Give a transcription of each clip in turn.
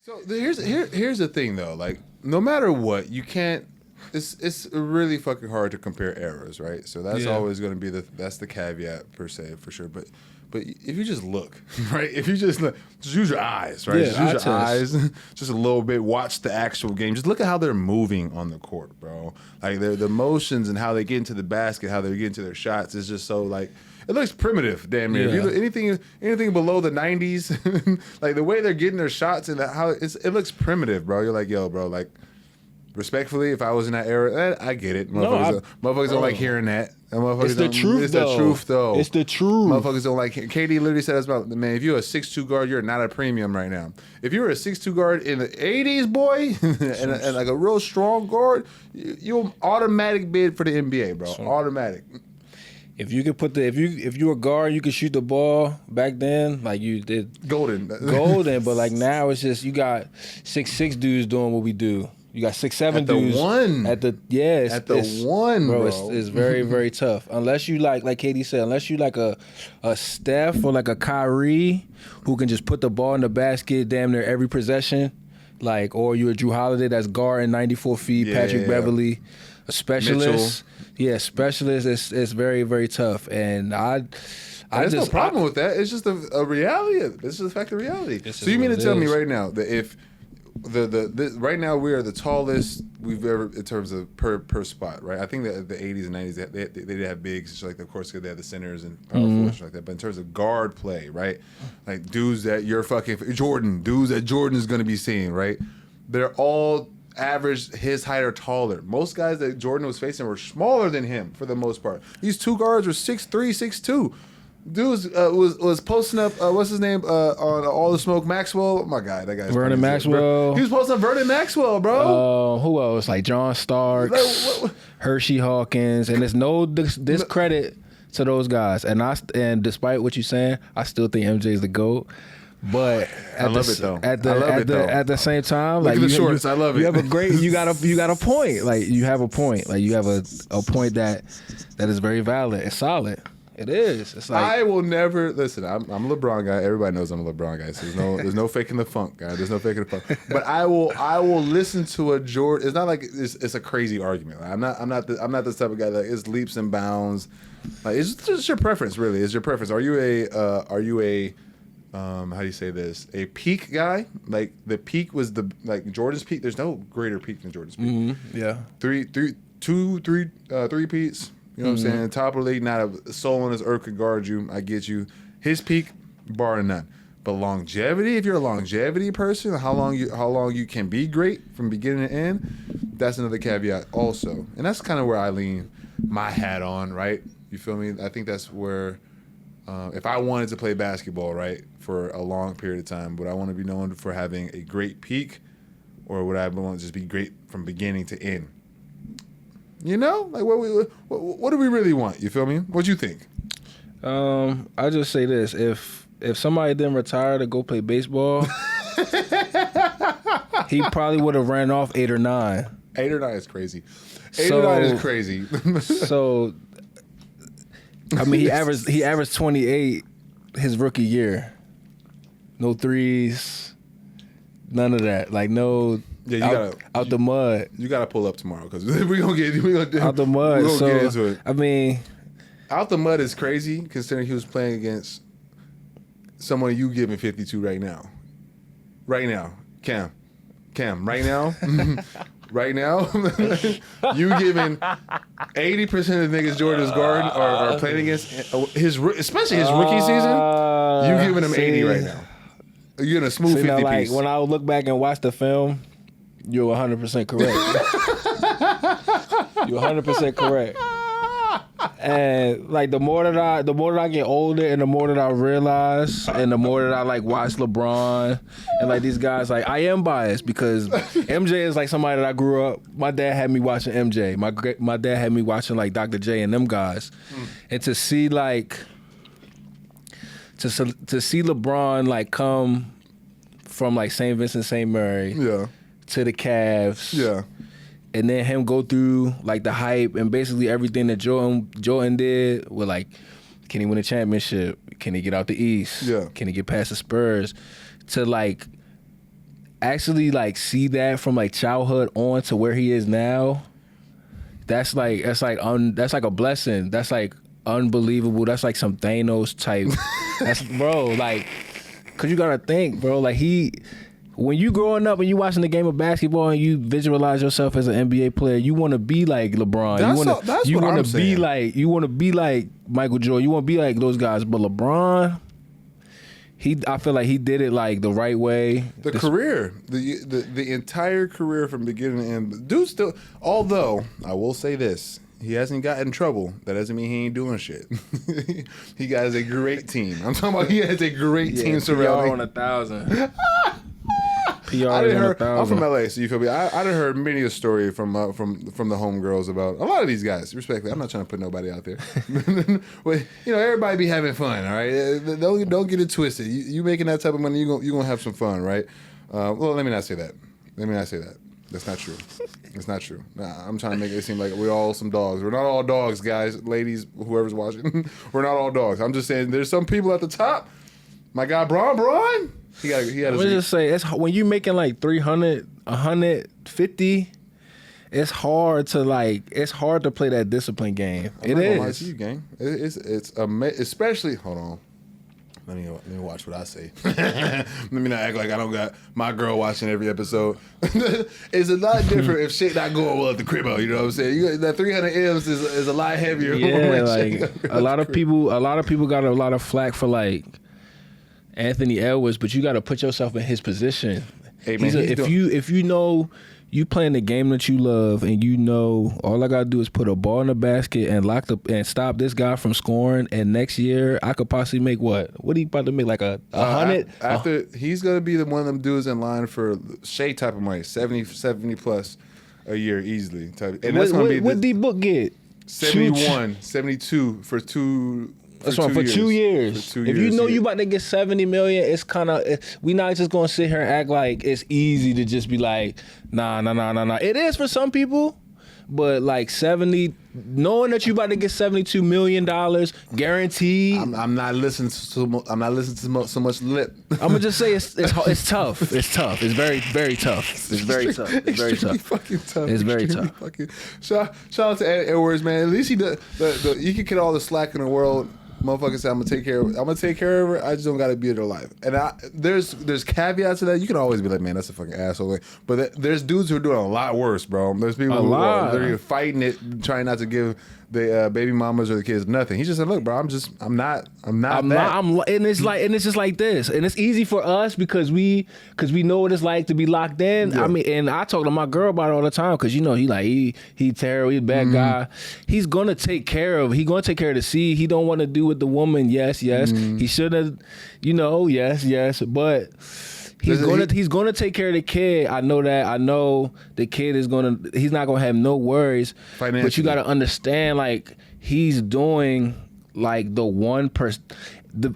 So here's the thing though. Like, no matter what, you can't. It's really fucking hard to compare eras, right? So that's always going to be that's the caveat per se for sure. But if you just look, right? If you just look, just use your eyes, right? Yeah, just use your eyes, just a little bit. Watch the actual game. Just look at how they're moving on the court, bro. Like the motions and how they get into the basket, how they get into their shots is just so like. It looks primitive, damn near. Yeah. If you look, anything below the 90s, like the way they're getting their shots and how it looks primitive, bro. You're like, yo, bro, like. Respectfully, if I was in that era, I get it. Motherfuckers don't like hearing that. It's the truth, It's the truth, though. It's the truth. Motherfuckers don't like it. KD literally said about, man, if you're a 6'2 guard, you're not a premium right now. If you were a 6'2 guard in the 80s, boy, and like a real strong guard, you'll automatic bid for the NBA, bro. Automatic. If you could if you were a guard, you could shoot the ball back then, like you did. Golden. But like now it's just, you got 6'6" dudes doing what we do. You got 6'7" dudes at the one, bro. It's very, very tough. Unless you like KD said, unless you like a Steph or like a Kyrie who can just put the ball in the basket damn near every possession, like, or you're a Drew Holiday that's guarding 94 feet, Patrick Beverly, a specialist. Mitchell. Yeah, specialist. It's very, very tough, and there's no problem with that. It's just a reality. It's just a fact of reality. So you mean to tell me right now that if right now we are the tallest we've ever in terms of per spot, right? I think that the 80s and 90s they did have bigs, just like of course they had the centers and power forwards like that. But in terms of guard play, right? Like dudes that you're fucking dudes that Jordan is going to be seeing, right? They're all average his height or taller. Most guys that Jordan was facing were smaller than him for the most part. These two guards were 6'3", 6'2". Dude was posting up what's his name on All the Smoke Maxwell. Oh my God, that guy's Vernon Maxwell. He was posting up Vernon Maxwell, bro. Who else? Like John Starks, Hershey Hawkins, and there's no discredit to those guys. And despite what you're saying, I still think MJ is the GOAT. But I love it though. At the same time, look like at the shorts, I love it. You have a great. You got a point. Like you have a point. Like you have a point that is very valid. It's solid. It is. It's like I will never listen. I'm a LeBron guy. Everybody knows I'm a LeBron guy. So there's no faking the funk, guy. There's no faking the funk. But I will listen to a Jordan. It's not like it's a crazy argument. Like, I'm not the type of guy that is leaps and bounds. Like it's just your preference, really. It's your preference. Are you a how do you say this? A peak guy? Like the peak was like Jordan's peak. There's no greater peak than Jordan's peak. Mm-hmm. Yeah. Three peats. You know what I'm saying? Top of the league, not a soul on this earth could guard you. I get you. His peak, bar none. But longevity, if you're a longevity person, how long you can be great from beginning to end, that's another caveat also. And that's kind of where I lean my hat on, right? You feel me? I think that's where, if I wanted to play basketball, right, for a long period of time, would I want to be known for having a great peak, or would I want to just be great from beginning to end? You know, like what do we really want? You feel me? What do you think? I just say this: if somebody didn't retire to go play baseball, he probably would have ran off 8 or 9. 8 or 9 is crazy. 8 or 9 is crazy. So, I mean, he averaged 28 his rookie year. No threes, none of that. Like no. Yeah, you gotta out the mud. You gotta pull up tomorrow because we gonna out the mud. We gonna get into it. I mean, out the mud is crazy considering he was playing against someone you giving 52 right now. Right now, Cam, right now, right now, you giving 80% of the niggas Jordan's guarding are playing against especially his rookie season. You giving him 80 right now. You're gonna smooth 50 like, piece. When I look back and watch the film, you're 100% correct. You're 100% correct. And like the more that I get older, and the more that I realize, and the more that I like watch LeBron and like these guys, like I am biased because MJ is like somebody that I grew up. My dad had me watching MJ. My dad had me watching like Dr. J and them guys, and to see like to see LeBron like come from like St. Vincent St. Mary to the Cavs, and then him go through like the hype and basically everything that Jordan did with like, can he win a championship? Can he get out the East? Can he get past the Spurs? To like actually like see that from like childhood on to where he is now, that's like a blessing. That's like unbelievable. That's like some Thanos type. That's bro, like, cause you gotta think, bro, like when you growing up and you watching the game of basketball and you visualize yourself as an NBA player, you want to be like LeBron. You want to be like Michael Jordan. You want to be like those guys. But LeBron, I feel like he did it like the right way. The entire career from beginning to end. Dude still, although I will say this, he hasn't gotten in trouble. That doesn't mean he ain't doing shit. He has a great team. I'm talking about he has a great team surrounding. PR on 1,000. I'm from LA, so you feel me. I done heard many a story from the homegirls about a lot of these guys. Respectfully, I'm not trying to put nobody out there. But everybody be having fun, all right? Don't get it twisted. You making that type of money, you gonna have some fun, right? Well, let me not say that. That's not true. It's not true. Nah, I'm trying to make it seem like we're all some dogs. We're not all dogs, guys, ladies, whoever's watching. We're not all dogs. I'm just saying there's some people at the top. My guy, Braun. He had Let me just say, it's when you making like 300, 150, it's hard to play that discipline game. I'm not gonna lie to you, gang. It's especially. Hold on. Let me watch what I say. Let me not act like I don't got my girl watching every episode. It's a lot different if shit not going well at the crib. You know what I'm saying? That 300 M's is a lot heavier. Yeah, like a lot of people got a lot of flack for like Anthony Edwards, but you got to put yourself in his position. Hey, man, if you know you playing the game that you love, and you know all I gotta do is put a ball in the basket and stop this guy from scoring, and next year I could possibly make what are you about to make, like a 100? After he's gonna be one of them dudes in line for Shea type of money, 70 plus a year easily. And that's gonna be what D-Book get? 71, 72 for two. That's right, for 2 years. If you know you about to get $70 million, it's kind of, we not just gonna sit here and act like it's easy to just be like, nah. It is for some people, but like 70, knowing that you about to get $72 million guaranteed. I'm not listening to so much lip. I'm gonna just say it's tough. It's tough. It's very, very tough. It's very tough. It's very tough. Fucking tough. It's very tough. Shout out to Edwards, man. At least he you can get all the slack in the world. Motherfucker said, I'm gonna take care of her. I just don't gotta be in her life. And there's caveats to that. You can always be like, man, that's a fucking asshole. But there's dudes who are doing a lot worse, bro. There's people who are literally fighting it, trying not to give the baby mamas or the kids nothing. He just said, look, bro, I'm not that. And it's just like this. And it's easy for us because we know what it's like to be locked in. Yeah. I mean, and I talk to my girl about it all the time because he terrible, he's a bad guy. He's gonna take care of the seed. He don't want to do with the woman. Yes. He should have, yes. But he's gonna take care of the kid. I know that. I know the kid he's not gonna have no worries. But you gotta understand, like, he's doing like the 1%.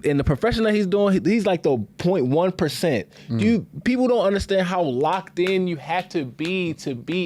In the profession that he's doing, he's like the 0.1%. People don't understand how locked in you have to be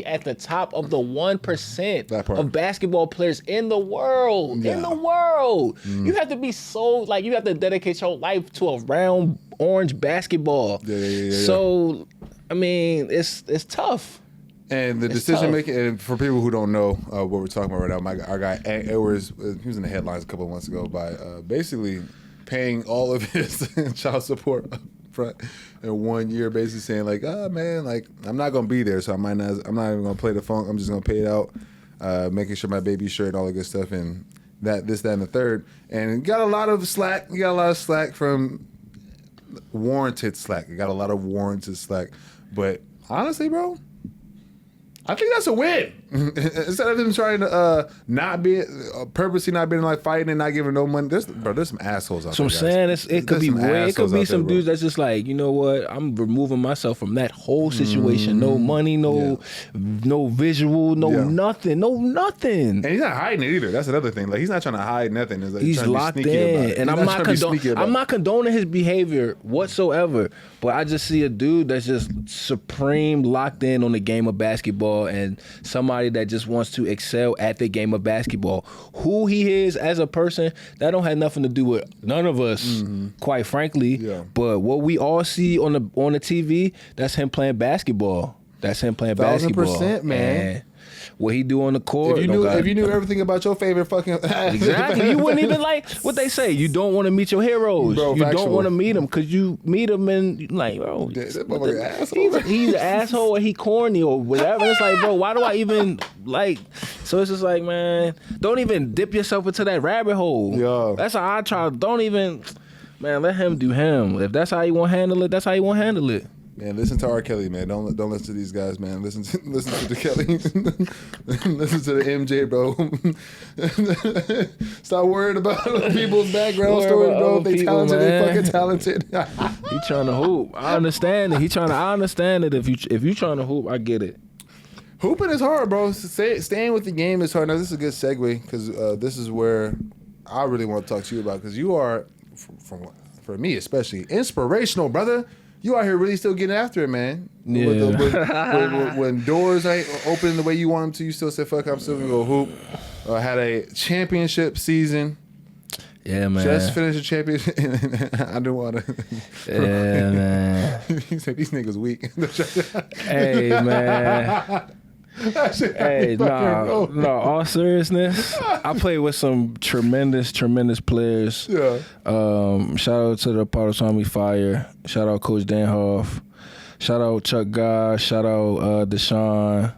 at the top of the 1% of basketball players in the world. Yeah. In the world, you have to be so you have to dedicate your life to a round orange basketball. Yeah. So, I mean, it's tough. And the decision making, and for people who don't know what we're talking about right now, our guy Edwards, he was in the headlines a couple of months ago by basically paying all of his child support up front in 1 year, basically saying like, man, like, I'm not gonna be there, so I'm not even gonna play the funk. I'm just gonna pay it out, making sure my baby's sure and all that good stuff, and that, and the third. And got a lot of slack. You got a lot of slack from warranted slack. You got a lot of warranted slack. But honestly, bro, I think that's a win. Instead of him trying to purposely not being like fighting and not giving no money, there's some assholes out there. So I'm saying it could be some dudes that's just like, you know what, I'm removing myself from that whole situation. No money, no visual, nothing. And he's not hiding it either. That's another thing. Like, he's not trying to hide nothing. Like, he's locked in, and I'm not condoning his behavior whatsoever. But I just see a dude that's just supreme locked in on the game of basketball, and somebody somebody that just wants to excel at the game of basketball. Who he is as a person, that don't have nothing to do with none of us, quite frankly. Yeah. But what we all see on the TV, that's him playing basketball. That's him playing basketball. 1000%, man. And what he do on the court. If you knew everything about your favorite fucking exactly, you wouldn't even like what they say. You don't want to meet your heroes. Bro, you factual. don't want to meet them because you meet them and like, bro, that motherfucker asshole. he's an asshole or he corny or whatever. It's like, bro, why do I even like? So it's just like, man, don't even dip yourself into that rabbit hole. Yeah. That's how I try. Don't even, man, let him do him. If that's how he want to handle it, that's how he want to handle it. Man, listen to R. Kelly, man. Don't listen to these guys, man. Listen to the Kelly. Listen to the MJ, bro. Stop worrying about other people's background stories, bro. If they talented, they fucking talented. He trying to hoop. I understand it. I understand it. If you trying to hoop, I get it. Hooping is hard, bro. Staying with the game is hard. Now, this is a good segue because this is where I really want to talk to you about because you are, for me especially, inspirational, brother. You out here really still getting after it, man. Yeah. When doors ain't open the way you want them to, you still say, fuck, I'm still going to go hoop. Had a championship season. Yeah, man. Just finished a championship. I don't want to. Yeah, man. He said, these niggas weak. Hey, man. Hey, no, all seriousness, I played with some tremendous players. Yeah. Shout out to the Potawatomi Fire. Shout out Coach Danhoff. Shout out Chuck Goss. Shout out Deshaun,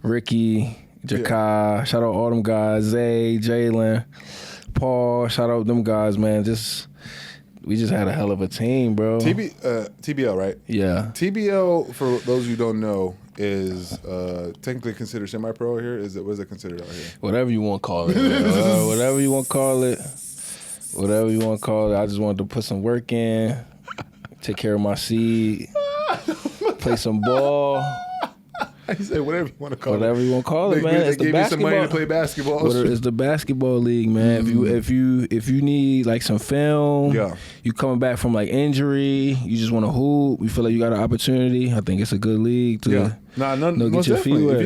Ricky, Jakai. Yeah. Shout out all them guys. Zay, Jalen, Paul. Shout out them guys, man. We just had a hell of a team, bro. TBL, right? Yeah. TBL, for those who don't know, is technically considered semi-pro here. What is it considered out here? Whatever you want to call it. Whatever you want to call it. Whatever you want to call it. I just wanted to put some work in, take care of my seed, play some ball. I said whatever you want to call it. Whatever you want to call it, man. It's they gave you some money to play basketball. It's the basketball league, man. If you need like some film, you coming back from like injury, you just want to hoop, you feel like you got an opportunity. I think it's a good league to get your feet wet.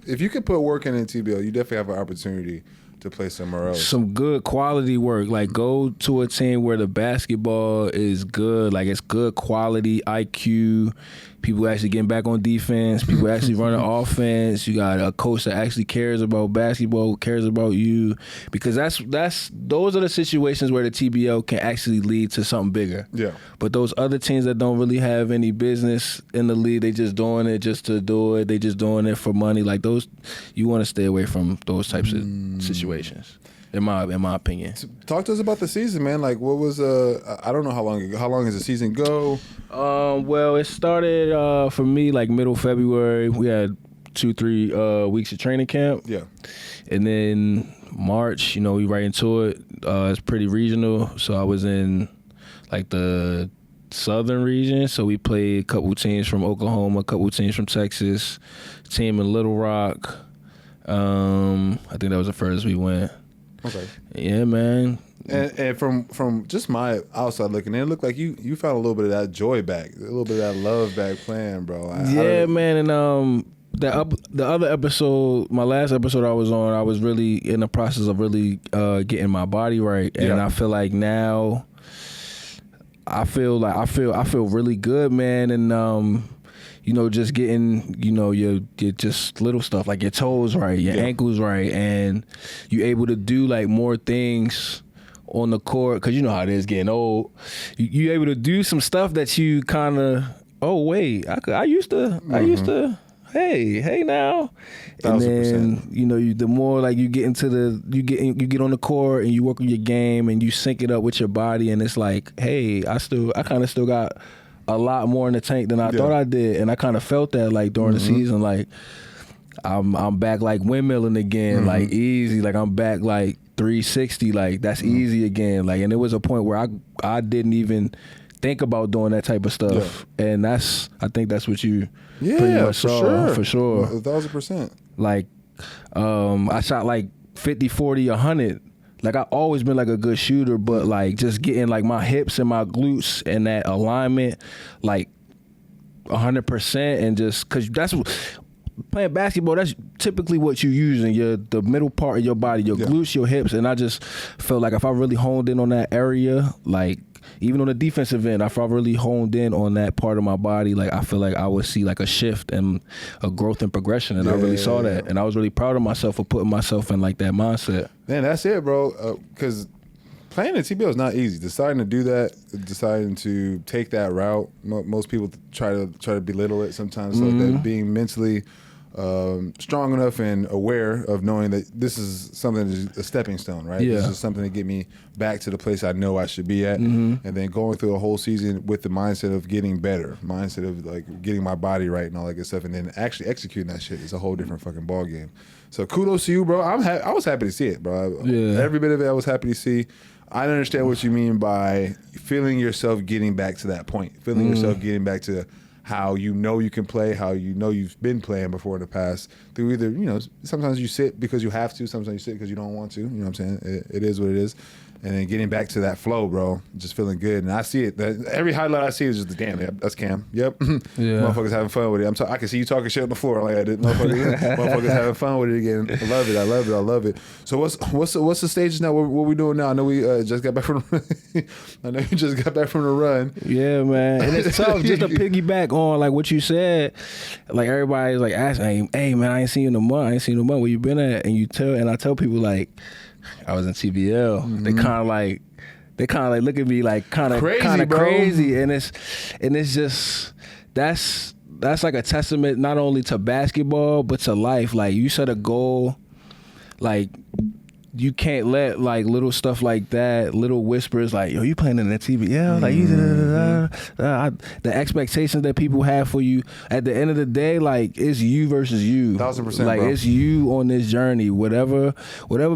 If you can put work in TBL, you definitely have an opportunity to play somewhere else. Some good quality work. Like go to a team where the basketball is good, like it's good quality IQ. People actually getting back on defense. People actually running offense. You got a coach that actually cares about basketball, cares about you, because those are the situations where the TBL can actually lead to something bigger. Yeah. But those other teams that don't really have any business in the league, they just doing it just to do it. They just doing it for money. Like those, you want to stay away from those types of situations. In my opinion. Talk to us about the season, man. Like, what was I don't know how long does the season go? Well, it started for me like middle February. We had 2-3 weeks of training camp. Yeah. And then March, we right into it. It's pretty regional, so I was in like the southern region. So we played a couple teams from Oklahoma, a couple teams from Texas, team in Little Rock. I think that was the furthest we went. Okay. Yeah, man. And from just my outside looking in, it looked like you found a little bit of that joy back, a little bit of that love back playing, bro. Man. And the other episode, my last episode I was on, I was really in the process of really getting my body right, and I feel like now I feel really good, man, and just getting, your just little stuff like your toes right, your ankles right, and you able to do like more things on the court, because you know how it is getting old. You able to do some stuff that you kind of, I used to. Hey now, and then the more like you get into you get on the court and you work on your game and you sync it up with your body, and it's like, hey, I kind of still got a lot more in the tank than I thought I did, and I kind of felt that like during the season, like I'm back like windmilling again, like easy, like I'm back like 360, like that's easy again, like, and it was a point where I didn't even think about doing that type of stuff, and I think that's what you pretty much saw, for sure. 1,000%. Like, I shot like 50, 40, 100. Like I always been like a good shooter, but like just getting like my hips and my glutes and that alignment, like 100%, and just because playing basketball, that's typically what you use in the middle part of your body, your glutes, your hips, and I just felt like if I really honed in on that area, like even on the defensive end, if I really honed in on that part of my body, like I feel like I would see like a shift and a growth and progression, and I really saw that, and I was really proud of myself for putting myself in like that mindset. Man, that's it, bro. Because playing in TBO is not easy. Deciding to do that, deciding to take that route. Most people try to belittle it sometimes. Like that, being mentally strong enough and aware of knowing that this is something that's a stepping stone, right? Yeah. This is something to get me back to the place I know I should be at, and then going through a whole season with the mindset of getting better, mindset of like getting my body right and all that good stuff, and then actually executing that shit is a whole different fucking ball game. So kudos to you, bro. I was happy to see it, bro. Yeah. Every bit of it I was happy to see. I understand what you mean by feeling yourself getting back to that point, feeling yourself getting back to how you know you can play, how you know you've been playing before in the past. Through either, sometimes you sit because you have to, sometimes you sit because you don't want to. You know what I'm saying? It is what it is. And then getting back to that flow, bro, just feeling good. And I see it. Every highlight I see is just, damn, that's Kam. Yep. Yeah. Motherfuckers having fun with it. I can see you talking shit on the floor. Like I did. Motherfuckers having fun with it again. I love it. I love it. So what's the stages now? What we doing now? I know we just got back from the run. Yeah, man. And it's tough just to piggyback on like what you said. Like everybody's like asking, hey man, I ain't seen you in a month. Where you been at? And I tell people like, I was in TBL. They kind of like look at me like kind of crazy, and it's just that's like a testament not only to basketball but to life. Like you set a goal, like you can't let like little stuff like that, little whispers like, yo, you playing in the TBL, like the expectations that people have for you. At the end of the day, like it's you versus you. 1000%, like bro. It's you on this journey. Whatever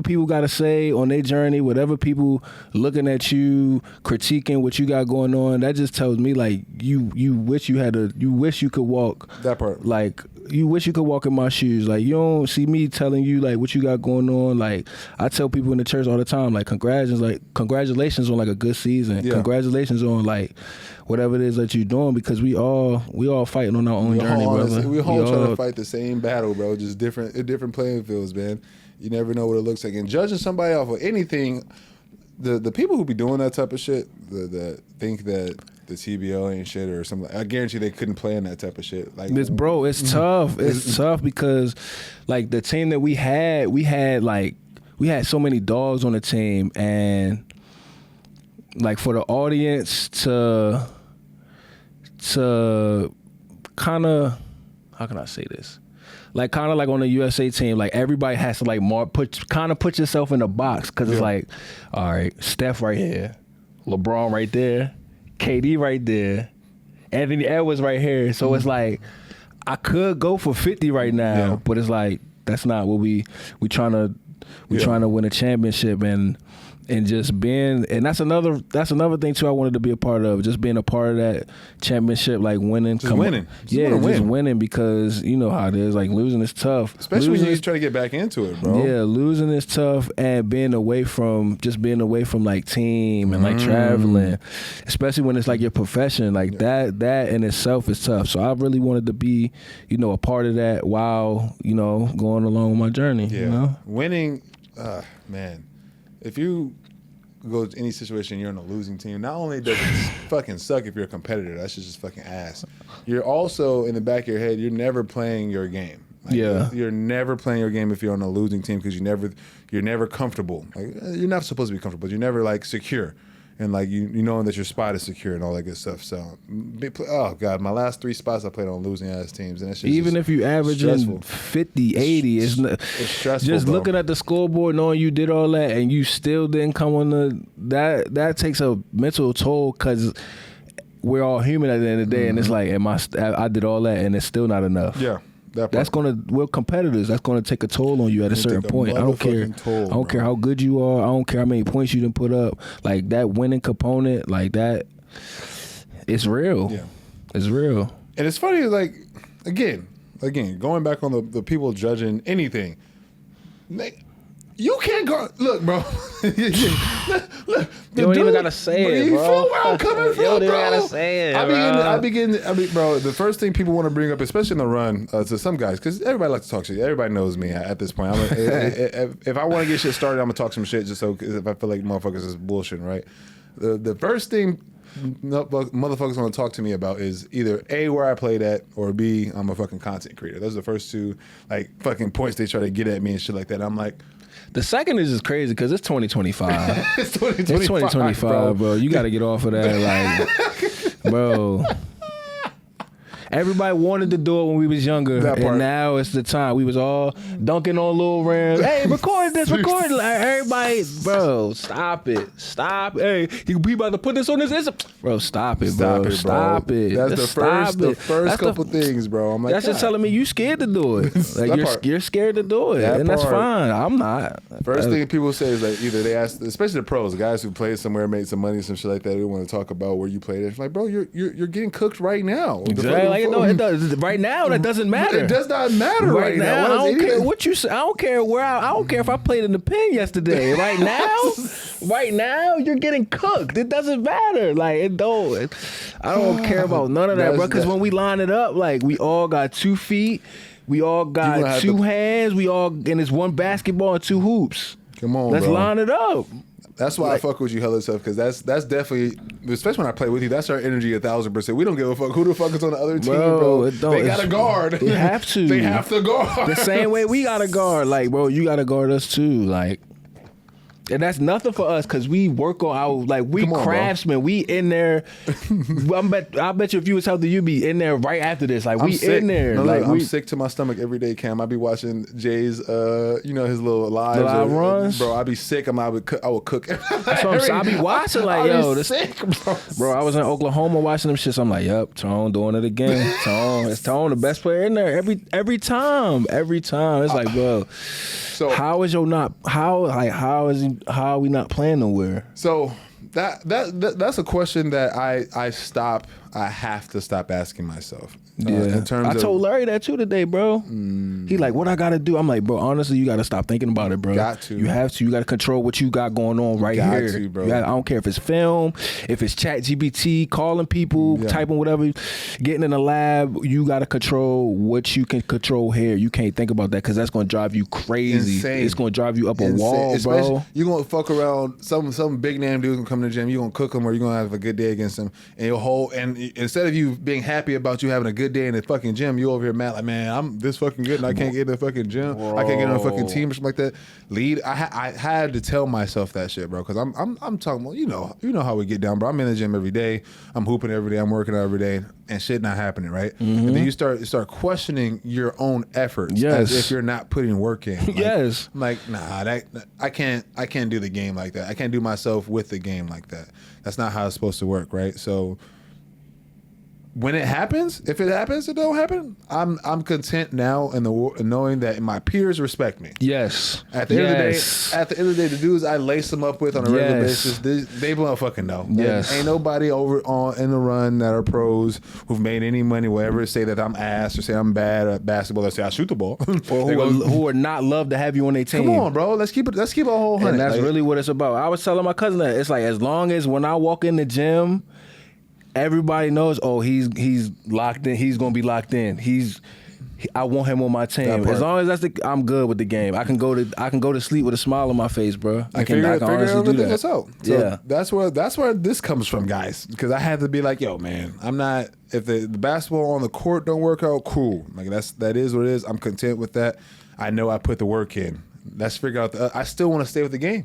people got to say on their journey, whatever people looking at you, critiquing what you got going on, that just tells me like you wish you could walk that part. Like you wish you could walk in my shoes. Like you don't see me telling you like what you got going on. Like I tell people in the church all the time, like congratulations on like a good season. Yeah. Congratulations on like whatever it is that you're doing, because we all fighting on our own journey, brother. We all trying to fight the same battle, bro. Just different playing fields, man. You never know what it looks like. And judging somebody off of anything, the people who be doing that type of shit, that think that the TBO ain't shit or something, I guarantee they couldn't play in that type of shit. Like it's tough. It's tough because like the team that we had so many dogs on the team, and like for the audience to kind of, how can I say this? Like kind of like on the USA team, like everybody has to like put yourself in a box, because it's like, all right, Steph right here, LeBron right there, KD right there, Anthony Edwards right here. So it's like I could go for 50 right now, but it's like that's not what we trying to win a championship, and just being, and that's another thing too I wanted to be a part of, just being a part of that championship, like winning. Just winning, because you know how it is, like losing is tough. Especially when you try to get back into it, bro. Yeah, losing is tough, and being away from like team and like traveling, especially when it's like your profession, like that in itself is tough. So I really wanted to be, a part of that while, going along with my journey. Yeah. Winning, man. If you go to any situation, you're on a losing team, not only does it fucking suck if you're a competitor, that's just fucking ass. You're also, in the back of your head, you're never playing your game. Like, you're never playing your game if you're on a losing team, because you're never comfortable. Like, you're not supposed to be comfortable, but you're never like secure. And like you knowing that your spot is secure and all that good stuff. So, oh God, my last 3 spots I played on losing ass teams, and that's even if you averaging 50, 80, it's stressful. Just bro. Looking at the scoreboard, knowing you did all that and you still didn't come on that takes a mental toll, because we're all human at the end of the day, and it's like, I did all that and it's still not enough. Yeah. We're competitors. That's gonna take a toll on you at a certain point. I don't care. I don't care how good you are. I don't care how many points you done put up. Like that winning component, like that, it's real. Yeah, it's real. And it's funny, like again, going back on the people judging anything. You can't go. Look, bro. look, you don't even gotta say it, bro. You feel where I'm coming from, you don't bro. even gotta say it, bro. The first thing people want to bring up, especially in the run, to some guys, because everybody likes to talk shit. Everybody knows me at this point. If I want to get shit started, I'm gonna talk some shit just so if I feel like motherfuckers is bullshitting, right? The first thing motherfuckers want to talk to me about is either A, where I played at, or B, I'm a fucking content creator. Those are the first two like fucking points they try to get at me and shit like that. I'm like, the second is just crazy because it's 2025. it's 2025, bro. You got to get off of that, like, bro. Everybody wanted to do it when we was younger, and now it's the time. We was all dunking on Lil Rams. Hey, record this, record it. Like, everybody, bro, stop it. Hey, we about to put this on this Instagram. Bro, stop it, bro. Stop it. That's the first couple things, bro. I'm like, that's just telling me you scared to do it. Like you're scared to do it, and that's fine. I'm not. First thing people say is like either they ask, especially the pros, the guys who played somewhere, made some money, some shit like that. They want to talk about where you played. It's like, bro, you're getting cooked right now. Exactly. Like, no, it does. Right now, that doesn't matter. It does not matter right now. I don't care what you say. I don't care where. I don't care if I played in the pen yesterday. Right now, you're getting cooked. It doesn't matter. Like it don't. I don't care about none of that, bro. Because when we line it up, like we all got 2 feet, we all got 2 hands, we all and it's 1 basketball and 2 hoops. Come on, let's line it up. That's why I fuck with you hella stuff, because that's definitely, especially when I play with you, that's our energy 1,000%. We don't give a fuck who the fuck is on the other team, bro. They got a guard. They have to. They have to guard. The same way we got a guard. Like, bro, you got to guard us too. Like, and that's nothing for us because we work on our, like, we craftsmen. Bro. We in there. I bet you if you was healthy, you'd be in there right after this. Like, we in there. No, I'm sick to my stomach every day, Cam. I be watching Jay's, his little live runs. Bro, I be sick. I would cook. That's what I'm saying. I be watching like, yo, this sick, bro. I was in Oklahoma watching them shits. I'm like, yep, Tone doing it again. It's Tone, the best player in there every time. It's like, bro. So how are we not playing nowhere? So that's a question that I have to stop asking myself. Yeah, I told Larry that too today, bro. He like, what I gotta do? I'm like, bro, honestly, you gotta stop thinking about it, bro. Got to. You have to. You gotta control what you got going on right here. Got to, bro. I don't care if it's film, if it's ChatGPT, calling people, typing whatever, getting in the lab. You gotta control what you can control here. You can't think about that because that's gonna drive you crazy. Insane. It's gonna drive you up a wall, bro. You gonna fuck around. Some big name dude can come to the gym. You gonna cook him, or you gonna have a good day against him, and and instead of you being happy about you having a good day in the fucking gym, you over here mad like, man, I'm this fucking good and I can't get in the fucking gym. Bro. I can't get on a fucking team or something like that. I had to tell myself that shit, bro, because I'm talking about, you know how we get down, bro. I'm in the gym every day. I'm hooping every day. I'm working out every day, and shit not happening, right? Mm-hmm. And then you start questioning your own efforts as if you're not putting work in. Like, I'm like, nah, I can't do the game like that. I can't do myself with the game like that. That's not how it's supposed to work, right? So when it happens, if it happens, it don't happen. I'm content now in knowing that my peers respect me. Yes. At the end of the day, the dudes I lace them up with on a regular basis, they motherfucking know. Yes. Ain't nobody over in the run that are pros who've made any money, whatever, say that I'm ass or say I'm bad at basketball or say I shoot the ball. Or who are not love to have you on their team. Come on, bro. Let's keep it a whole 100. And that's really what it's about. I was telling my cousin that it's like, as long as when I walk in the gym, everybody knows, oh, he's locked in. He's gonna be locked in. I want him on my team. As long as I'm good with the game. I can go to sleep with a smile on my face, bro. I can honestly do that. So that's where this comes from, guys. Because I had to be like, yo, man, I'm not. If the basketball on the court don't work out, cool. Like that is what it is. I'm content with that. I know I put the work in. Let's figure out I still want to stay with the game.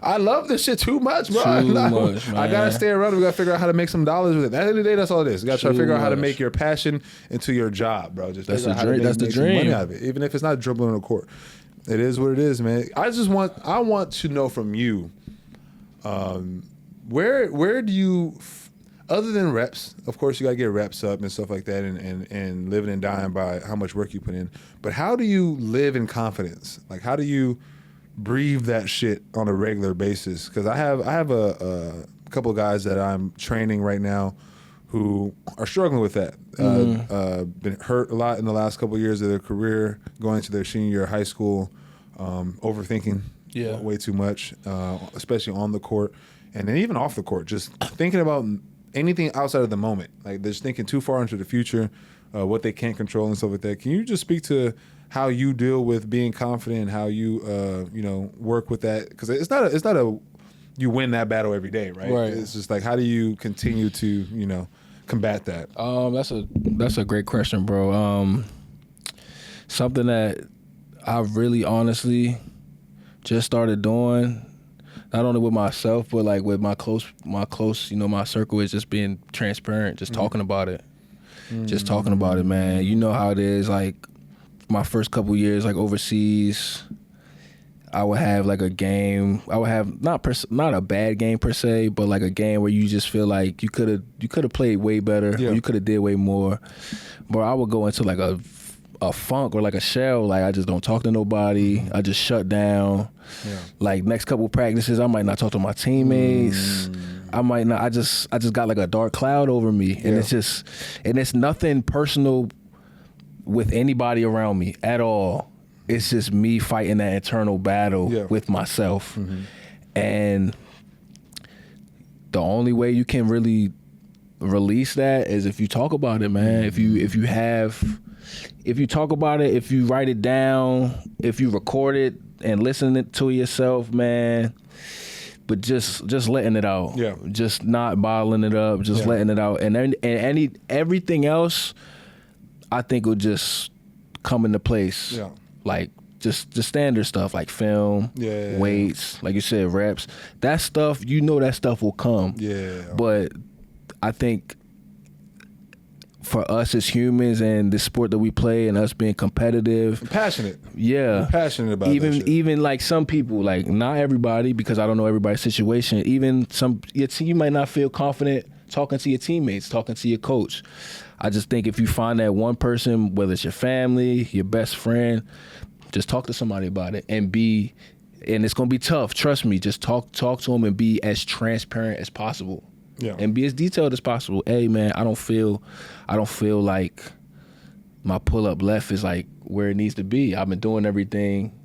I love this shit too much, bro. I gotta stay around. We gotta figure out how to make some dollars with it. At the end of the day, that's all it is. You gotta try to figure out how to make your passion into your job, bro. Just that's the dream. That's the dream. Money out of it, even if it's not dribbling on the court. It is what it is, man. I want to know from you, where do you, other than reps, of course you gotta get reps up and stuff like that, and living and dying by how much work you put in. But how do you live in confidence? Like, how do you breathe that shit on a regular basis? Because I have a couple of guys that I'm training right now who are struggling with that. Been hurt a lot in the last couple of years of their career, going to their senior year of high school. overthinking way too much, especially on the court, and then even off the court, just thinking about anything outside of the moment. Like they're just thinking too far into the future, what they can't control and stuff like that. Can you just speak to how you deal with being confident and how you work with that? Because it's not a you win that battle every day, right? It's just like, how do you continue to combat that? That's a great question, bro. Something that I really honestly just started doing, not only with myself, but like with my close, my circle, is just being transparent, just talking about it. Just talking about it, man. You know how it is. Like my first couple years, like overseas, I would have like a game. I would have not a bad game per se, but like a game where you just feel like you could have played way better, or you could have did way more. But I would go into like a funk or like a shell. Like I just don't talk to nobody. I just shut down. Like next couple practices, I might not talk to my teammates. I might not. I just got like a dark cloud over me, and it's nothing personal with anybody around me at all. It's just me fighting that internal battle with myself. And the only way you can really release that is if you talk about it, man. If you talk about it, if you write it down, if you record it and listen it to yourself, man. But just letting it out, just not bottling it up, just letting it out, and everything else, I think will just come into place. Like just the standard stuff like film, weights, like you said, reps. That stuff, that stuff will come. But I think for us as humans and the sport that we play and us being competitive, passionate, we're passionate about even like some people, like not everybody, because I don't know everybody's situation. Even you might not feel confident talking to your teammates, talking to your coach. I just think if you find that one person, whether it's your family, your best friend, just talk to somebody about it and it's gonna be tough. Trust me. Just talk to them and be as transparent as possible. And be as detailed as possible. Hey man, I don't feel like my pull-up left is like where it needs to be. I've been doing everything.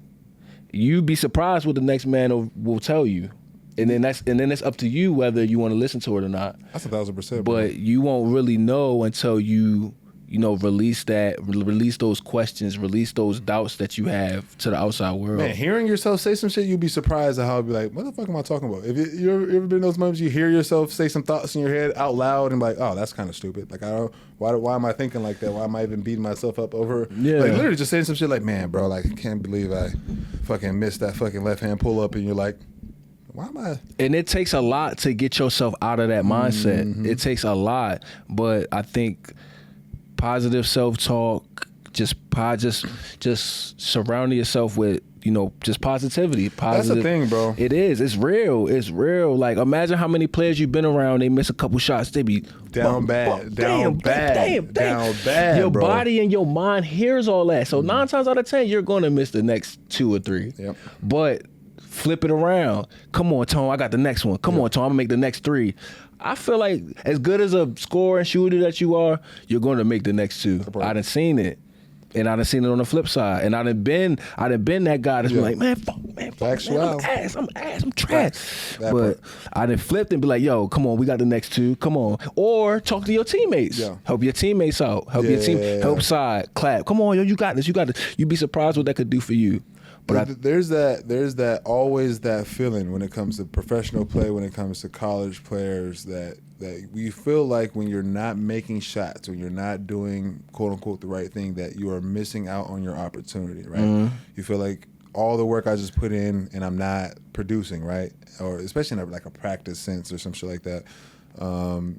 You'd be surprised what the next man will tell you. And then it's up to you whether you want to listen to it or not. That's 1,000%. But you won't really know until you release those questions, release those doubts that you have to the outside world. Man, hearing yourself say some shit, you'd be surprised at how it'd be like, what the fuck am I talking about? If you ever been in those moments you hear yourself say some thoughts in your head out loud and be like, oh, that's kind of stupid. Like, why am I thinking like that? Why am I even beating myself up over? Like, literally just saying some shit like, man, bro, like, I can't believe I fucking missed that fucking left hand pull up, and you're like, why am I? And it takes a lot to get yourself out of that mindset. It takes a lot, but I think positive self-talk, just surrounding yourself with, just positivity. Positive. That's the thing, bro. It is. It's real. It's real. Like, imagine how many players you've been around, they miss a couple shots, they be down bad. Your bro. Body and your mind hears all that. So 9 times out of 10, you're going to miss the next 2 or 3. But flip it around. Come on, Tone, I got the next one. Come on, Tone, I'm going to make the next 3. I feel like as good as a scorer and shooter that you are, you're going to make the next 2. I done seen it. And I done seen it on the flip side. And I done been that guy that's been like, man, fuck, I'm ass, I'm trash. But I done flipped and be like, yo, come on, we got the next 2, come on. Or talk to your teammates. Help your teammates out. Help your team, help side, clap. Come on, yo, you got this. You'd be surprised what that could do for you. But there's that always that feeling when it comes to professional play, when it comes to college players, that we feel like when you're not making shots, when you're not doing quote unquote the right thing, that you are missing out on your opportunity, right? You feel like all the work I just put in and I'm not producing, right? Or especially in like a practice sense or some shit like that.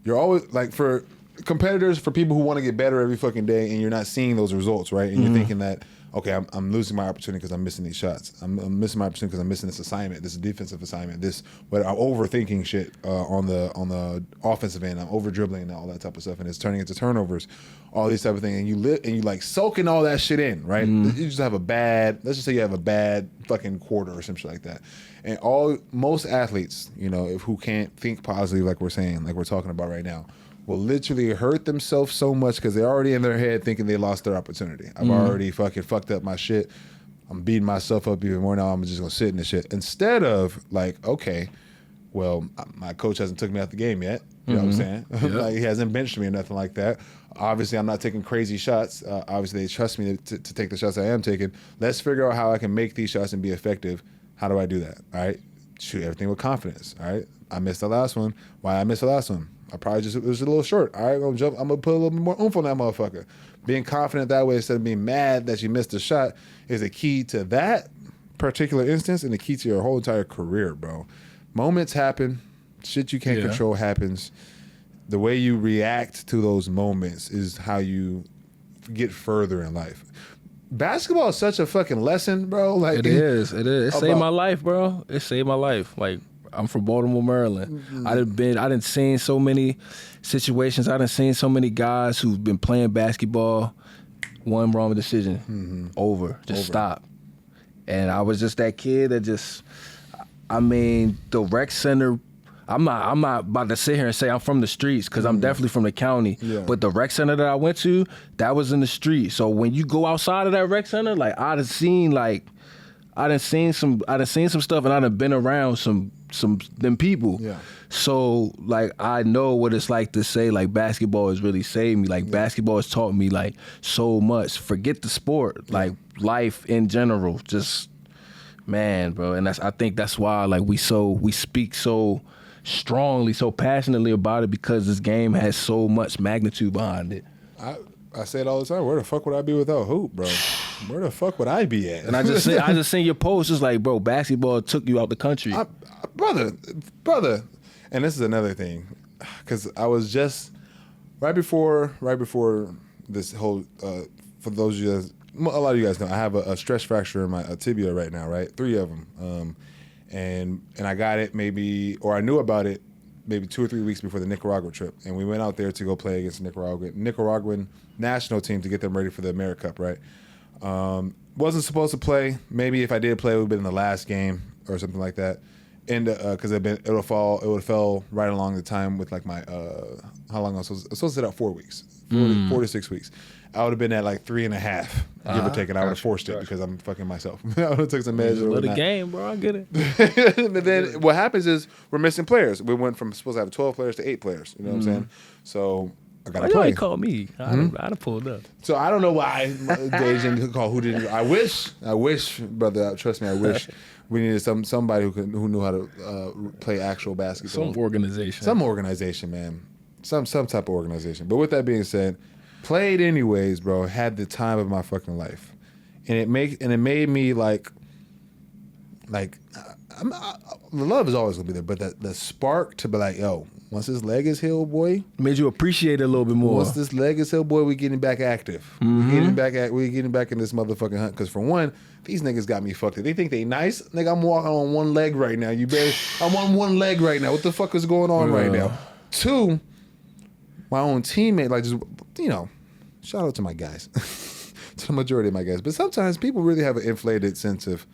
You're always like, for competitors, for people who want to get better every fucking day, and you're not seeing those results, right? And you're thinking that, okay, I'm losing my opportunity because I'm missing these shots. I'm missing my opportunity because I'm missing this assignment, this defensive assignment, I'm overthinking shit on the offensive end. I'm over dribbling and all that type of stuff, and it's turning into turnovers, all these type of things. And you like soaking all that shit in, right? You just have let's just say you have a bad fucking quarter or some shit like that. And most athletes, who can't think positively, like we're saying, like we're talking about right now, will literally hurt themselves so much because they're already in their head thinking they lost their opportunity. I've already fucking fucked up my shit. I'm beating myself up even more now. I'm just gonna sit in this shit instead of like, okay, well, my coach hasn't took me out the game yet. You know what I'm saying? Yep. Like he hasn't benched me or nothing like that. Obviously, I'm not taking crazy shots. Obviously, they trust me to take the shots I am taking. Let's figure out how I can make these shots and be effective. How do I do that? All right, shoot everything with confidence. All right, I missed the last one. Why I missed the last one? I probably just it was a little short. All right, I'm gonna put a little bit more oomph on that motherfucker. Being confident that way instead of being mad that you missed a shot is a key to that particular instance and the key to your whole entire career, bro. Moments happen. Shit you can't control happens. The way you react to those moments is how you get further in life. Basketball is such a fucking lesson, bro. Like it is. It saved my life, bro. It saved my life. Like I'm from Baltimore, Maryland. I done seen so many situations. I done seen so many guys who've been playing basketball. One wrong decision, over. Stop. And I was just that kid that just. I mean, the rec center. I'm not about to sit here and say I'm from the streets because I'm definitely from the county. Yeah. But the rec center that I went to, that was in the street. So when you go outside of that rec center, like I done seen some stuff, and I done been around some them people. Yeah. So like I know what it's like to say like basketball has really saved me. Like basketball has taught me like so much. Forget the sport, like life in general. Just man, bro. And I think that's why like we speak so strongly, so passionately about it because this game has so much magnitude behind it. I say it all the time. Where the fuck would I be without hoop, bro? Where the fuck would I be at? And I just seen your post. It's like, bro, basketball took you out the country, brother. And this is another thing, because I was just right before this whole. For those of you guys, a lot of you guys know, I have a stress fracture in my tibia right now, right? 3 of them. And I got it I knew about it maybe 2 or 3 weeks before the Nicaragua trip. And we went out there to go play against the Nicaraguan national team to get them ready for the AmeriCup, right? Wasn't supposed to play. Maybe if I did play, it would have been in the last game or something like that. And because it would have fell right along the time with like my how long I was supposed to sit out 4 weeks, 4 to 6 weeks. I would have been at like 3.5, give or take, and I would have forced it because I'm fucking myself. I would have took some measures. Love the game, bro. I get it. But then what happens is we're missing players. We went from supposed to have 12 players to 8 players. You know what I'm saying? So I got to play. Why you call me? I'd have pulled up. So I don't know why Dej didn't call. Who didn't? I wish, brother. Trust me, I wish. We needed somebody who knew how to play actual basketball. Some organization. Some organization, man. Some type of organization. But with that being said, played anyways, bro. Had the time of my fucking life, and it made me like the love is always gonna be there, but the spark to be like, yo, once this leg is healed, boy, made you appreciate it a little bit more. Once this leg is healed, boy, we getting back active. We getting back in this motherfucking hunt. Because for one, these niggas got me fucked up. They think they nice, nigga. I'm walking on one leg right now. I'm on one leg right now. What the fuck is going on right now? 2, my own teammate, like just shout out to my guys, to the majority of my guys. But sometimes people really have an inflated sense of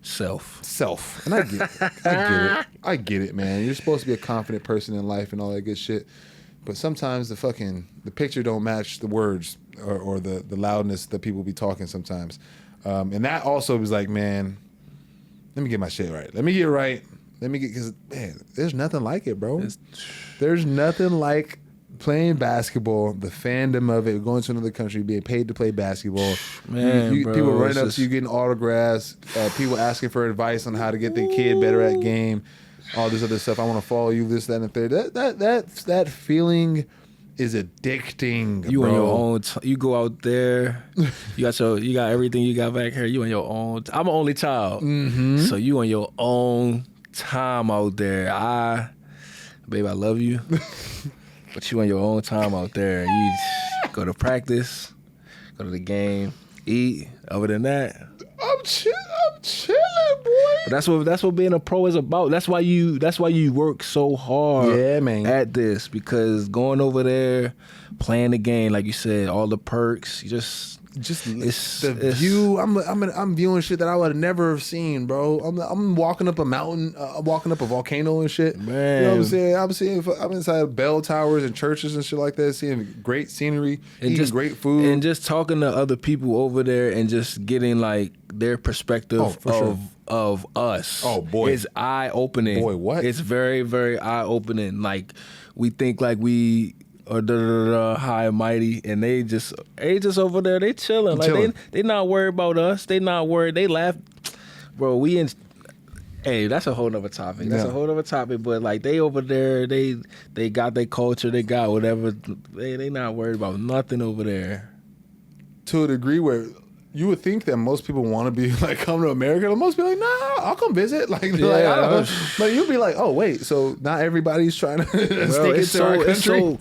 self, and I get it, man. You're supposed to be a confident person in life and all that good shit, but sometimes the picture don't match the words or the loudness that people be talking sometimes, and that also was like, man, let me get my shit right. Because man, there's nothing like it, bro. There's nothing like playing basketball, the fandom of it, going to another country, being paid to play basketball. Man, bro, people running up to you, getting autographs, people asking for advice on how to get their kid better at game, all this other stuff. I want to follow you, this, that, and the third. That feeling is addicting. You bro. On your own. You go out there. You got everything you got back here. You on your own. I'm an only child, so you on your own time out there. Babe, I love you. But you on your own time out there. You go to practice, go to the game, eat. Other than that, I'm chilling, boy. But that's what being a pro is about. That's why you work so hard at this, because going over there, playing the game, like you said, all the perks, just the view. I'm viewing shit that I would have never have seen, bro. I'm walking up a mountain, walking up a volcano and shit. Man, you know what I'm saying? I'm inside bell towers and churches and shit like that, seeing great scenery, and eating great food, and just talking to other people over there and just getting like their perspective of us. Oh boy, it's eye opening. Boy, what? It's very, very eye opening. Like we think like we are high and mighty, and they just over there. They chilling. Like they not worried about us. They not worried. They laugh, bro. Hey, that's a whole nother topic. That's a whole nother topic. But like they over there, they got their culture. They got whatever. They not worried about nothing over there. To a degree where you would think that most people want to be like come to America. Most people like, nah, I'll come visit. Like, I don't know. But you'd be like, oh wait, so not everybody's trying to stick it to our country.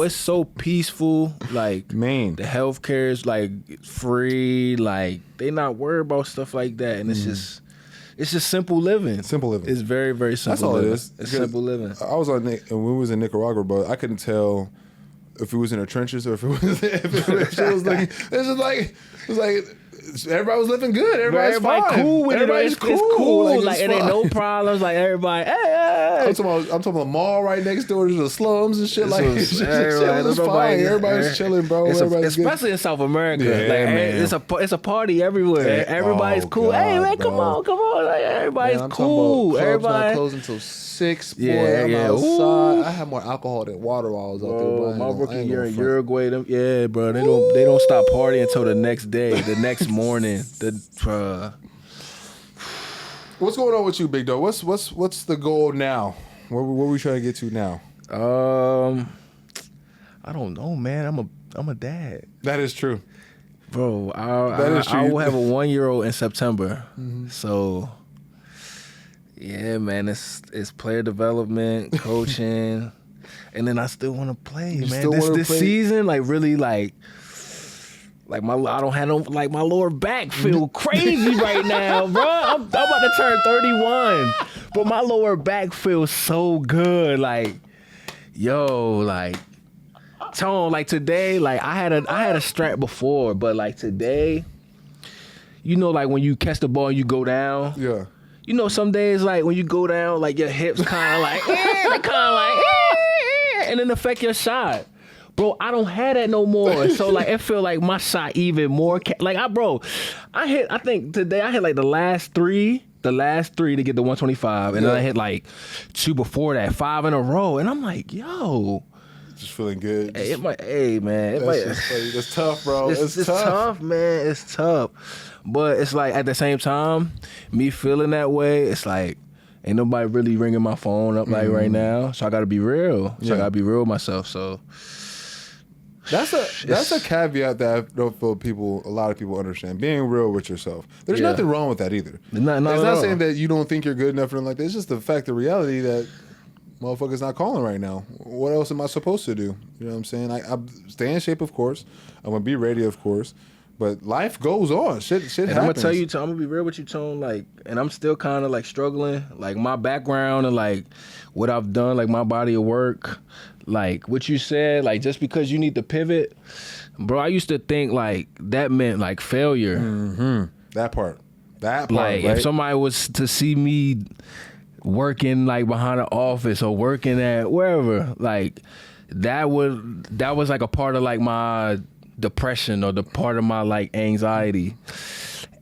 It's so peaceful. Like, man, the healthcare is like free. Like, they not worried about stuff like that, and it's just simple living. Simple living. It's very, very simple. That's all living. it is. It's simple living. I was when we was in Nicaragua, but I couldn't tell if it was in the trenches or if it was like it was like everybody was living good. Everybody fine. Cool with Everybody's it. It's cool. Like it ain't no problems. Like everybody, hey. I'm talking about the mall right next door to the slums and shit. Everybody's fine. Everybody's chilling, bro. Especially in South America. It's a party everywhere. Everybody's cool. God, hey man, come on. Like, everybody's cool. Everybody closing until 6. Boy, I'm outside. I had more alcohol than water while I was out there. My rookie year in Uruguay, bro. They don't stop partying until the next day, the next morning. What's going on with you, Big Dog? What's the goal now? Where we trying to get to now? I don't know, man. I'm a dad. That is true, bro. I will have a 1-year-old in September. Mm-hmm. So, yeah, man. It's player development, coaching, and then I still want to play, man. This season, like really, like I don't have no, like my lower back feel crazy right now, bro. I'm about to turn 31, but my lower back feels so good. Like, yo, like, Tone, like today, like I had a strap before, but like today, you know, like when you catch the ball and you go down. Yeah. You know, some days like when you go down, like your hips kind of like, and then affect your shot. Bro, I don't have that no more. So like it feel like my shot even more. I think today I hit like the last three to get the 125, and then I hit like 2 before that, 5 in a row, and I'm like, yo, just feeling good. Hey, man. It's tough, bro. It's tough, man. It's tough, but it's like at the same time, me feeling that way, it's like ain't nobody really ringing my phone up like right now, so I got to be real. So I got to be real with myself. So. That's a caveat that I don't feel a lot of people understand. Being real with yourself. There's nothing wrong with that either. It's not saying that you don't think you're good enough or anything like that. It's just the fact, the reality that motherfuckers not calling right now. What else am I supposed to do? You know what I'm saying? I stay in shape, of course. I'm gonna be ready, of course. But life goes on. Shit happens. I'm gonna tell you, I'm gonna be real with you, Tone. Like, and I'm still kind of like struggling. Like my background and like what I've done, like my body of work. Like what you said, like just because you need to pivot, bro. I used to think like that meant like failure. Mm-hmm. That part. Like right? If somebody was to see me working like behind an office or working at wherever, like that was like a part of like my depression or the part of my like anxiety.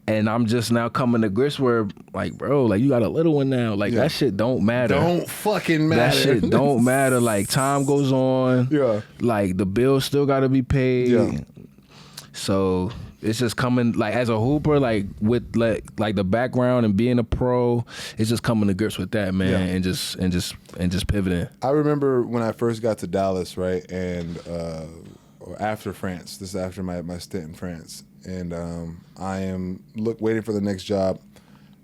And I'm just now coming to grips where, like, bro, like, you got a little one now. Like, that shit don't matter. Don't fucking matter. That shit don't matter. Like, time goes on. Yeah. Like, the bills still got to be paid. Yeah. So, it's just coming, like, as a hooper, like, with, like the background and being a pro, it's just coming to grips with that, man, and just pivoting. I remember when I first got to Dallas, right, and or after France. This is after my stint in France. And I am waiting for the next job,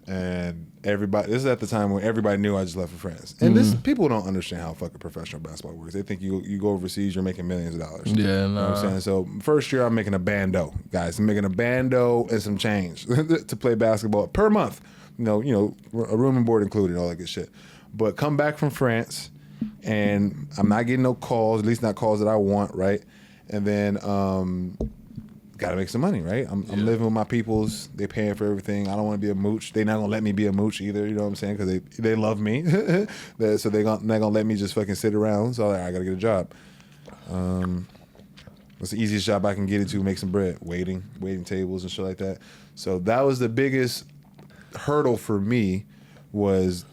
and everybody. This is at the time when everybody knew I just left for France. And people don't understand how fucking professional basketball works. They think you go overseas, you're making millions of dollars. Yeah, you know what I'm saying. So first year, I'm making a bando, guys. I'm making a bando and some change to play basketball per month. You know, a room and board included, all that good shit. But come back from France, and I'm not getting no calls, at least not calls that I want, right? And then. gotta make some money, right? I'm living with my peoples. They paying for everything. I don't want to be a mooch. They not gonna let me be a mooch either. You know what I'm saying? Because they love me, so they not gonna let me just fucking sit around. So I gotta get a job. What's the easiest job I can get into? Make some bread, waiting tables and shit like that. So that was the biggest hurdle for me. Was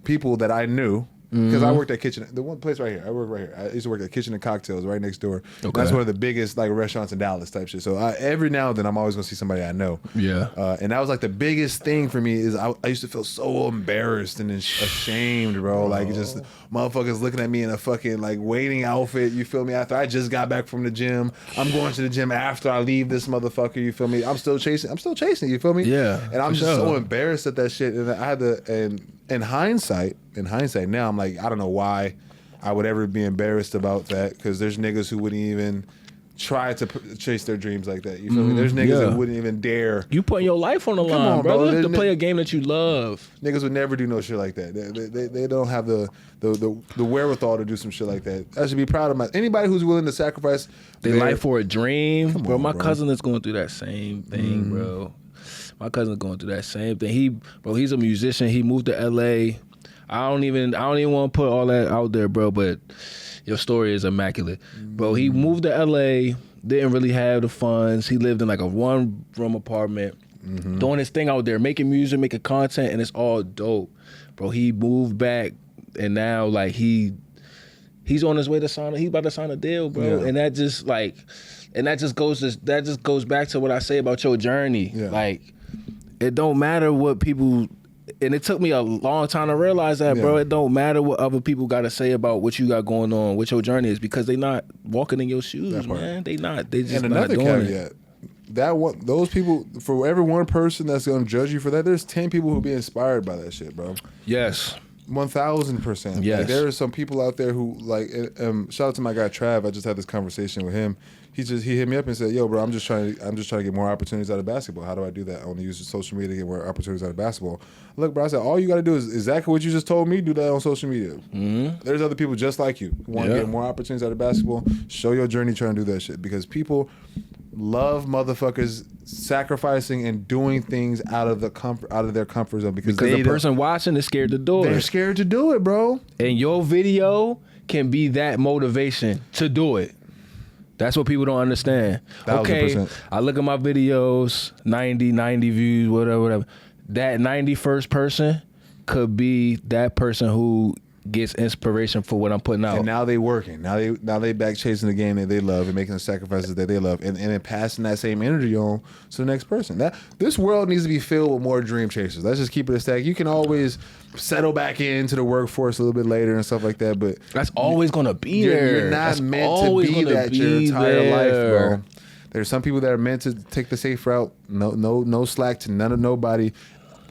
people that I knew. Because I worked at Kitchen, the one place right here. I work right here. I used to work at Kitchen and Cocktails right next door. Okay. That's one of the biggest like restaurants in Dallas type shit. So every now and then I'm always gonna see somebody I know. Yeah. And that was like the biggest thing for me is I used to feel so embarrassed and ashamed, bro. Like just motherfuckers looking at me in a fucking like waiting outfit. You feel me? After I just got back from the gym, I'm going to the gym after I leave this motherfucker. You feel me? I'm still chasing. You feel me? Yeah. And I'm just so embarrassed at that shit. And I had to In hindsight, now I'm like, I don't know why I would ever be embarrassed about that because there's niggas who wouldn't even try to chase their dreams like that. You feel me? There's niggas that wouldn't even dare. You putting your life on the line, brother, to play a game that you love. Niggas would never do no shit like that. They don't have the wherewithal to do some shit like that. I should be proud of anybody who's willing to sacrifice their life for a dream. Bro, my cousin is going through that same thing, bro. My cousin's going through that same thing. He's a musician. He moved to LA. I don't even want to put all that out there, bro, but your story is immaculate. Bro, he moved to LA, didn't really have the funds. He lived in like a 1-room apartment, doing his thing out there, making music, making content, and it's all dope. Bro, he moved back and now like he's on his way to he's about to sign a deal, bro. Yeah. And that just goes back to what I say about your journey. Yeah. Like, it don't matter what people, and it took me a long time to realize that, bro. It don't matter what other people got to say about what you got going on, what your journey is, because they not walking in your shoes, man. They not. They just not doing it. Those people, for every one person that's gonna judge you for that, there's 10 people who be inspired by that shit, bro. Yes. 1,000%. Yes. Like, there are some people out there who like. Shout out to my guy Trav. I just had this conversation with him. He hit me up and said, "Yo, bro, I'm just trying to get more opportunities out of basketball. How do I do that? I want to use social media to get more opportunities out of basketball." Look, bro, I said, all you got to do is exactly what you just told me. Do that on social media. There's other people just like you who want to get more opportunities out of basketball. Show your journey trying to do that shit because people love motherfuckers sacrificing and doing things out of their comfort zone because the person watching is scared to do it. They're scared to do it, bro. And your video can be that motivation to do it. That's what people don't understand. 1,000%. Okay, I look at my videos, 90 views, whatever. That 91st person could be that person who gets inspiration for what I'm putting out. And now they working. Now they back chasing the game that they love and making the sacrifices that they love and then passing that same energy on to the next person. This world needs to be filled with more dream chasers. Let's just keep it a stack. You can always settle back into the workforce a little bit later and stuff like that, but that's always gonna be there. You're not meant to be that your entire life, bro. There's some people that are meant to take the safe route. No slack to none of nobody.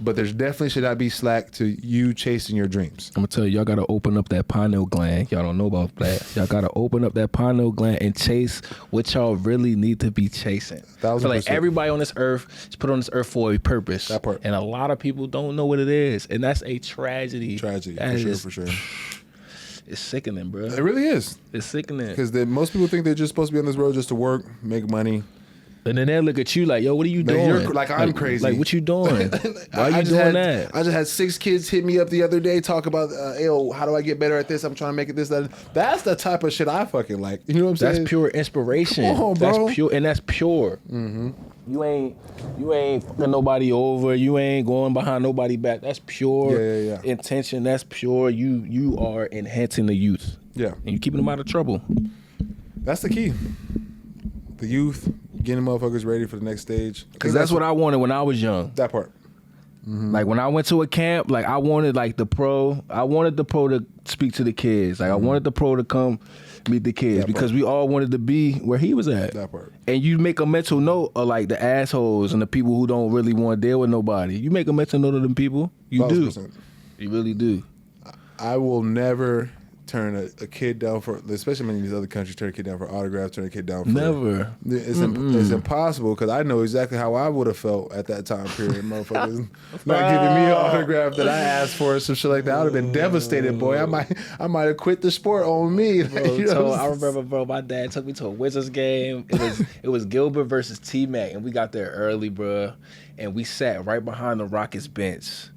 But there's definitely should not be slack to you chasing your dreams. I'm gonna tell you, y'all gotta open up that pineal gland. Y'all don't know about that. Y'all gotta open up that pineal gland and chase what y'all really need to be chasing. 1,000%. Like everybody on this earth is put on this earth for a purpose. That part. And a lot of people don't know what it is, and that's a tragedy. For sure. It's sickening, bro. It really is. It's sickening because most people think they're just supposed to be on this road just to work, make money. And then they look at you like, yo, what are you doing? I'm crazy. Like, what you doing? Why are you doing that? I just had 6 kids hit me up the other day, talk about, yo, how do I get better at this? I'm trying to make it this, that. That's the type of shit I fucking like. You know what I'm saying? That's pure inspiration. Come on, bro. That's pure, and that's pure. Mm-hmm. You ain't fucking nobody over. You ain't going behind nobody back. That's pure intention. That's pure. You are enhancing the youth. Yeah. And you keeping them out of trouble. That's the key. The youth. Getting motherfuckers ready for the next stage. Because that's what I wanted when I was young. That part. Mm-hmm. Like when I went to a camp, like I wanted like the pro. I wanted the pro to speak to the kids. Like I wanted the pro to come meet the kids because we all wanted to be where he was at. That part. And you make a mental note of like the assholes and the people who don't really want to deal with nobody. You make a mental note of them people. You 1,000%. Do. You really do. I will never turn a kid down for, especially in these other countries, turn a kid down for autographs, turn a kid down for... Never. It's impossible because I know exactly how I would have felt at that time period. Motherfuckers not giving me an autograph that I asked for or some shit like that. I would have been devastated, boy. I might have quit the sport on me. Bro, I remember, bro, my dad took me to a Wizards game. It was Gilbert versus T-Mac, and we got there early, bro. And we sat right behind the Rockets bench.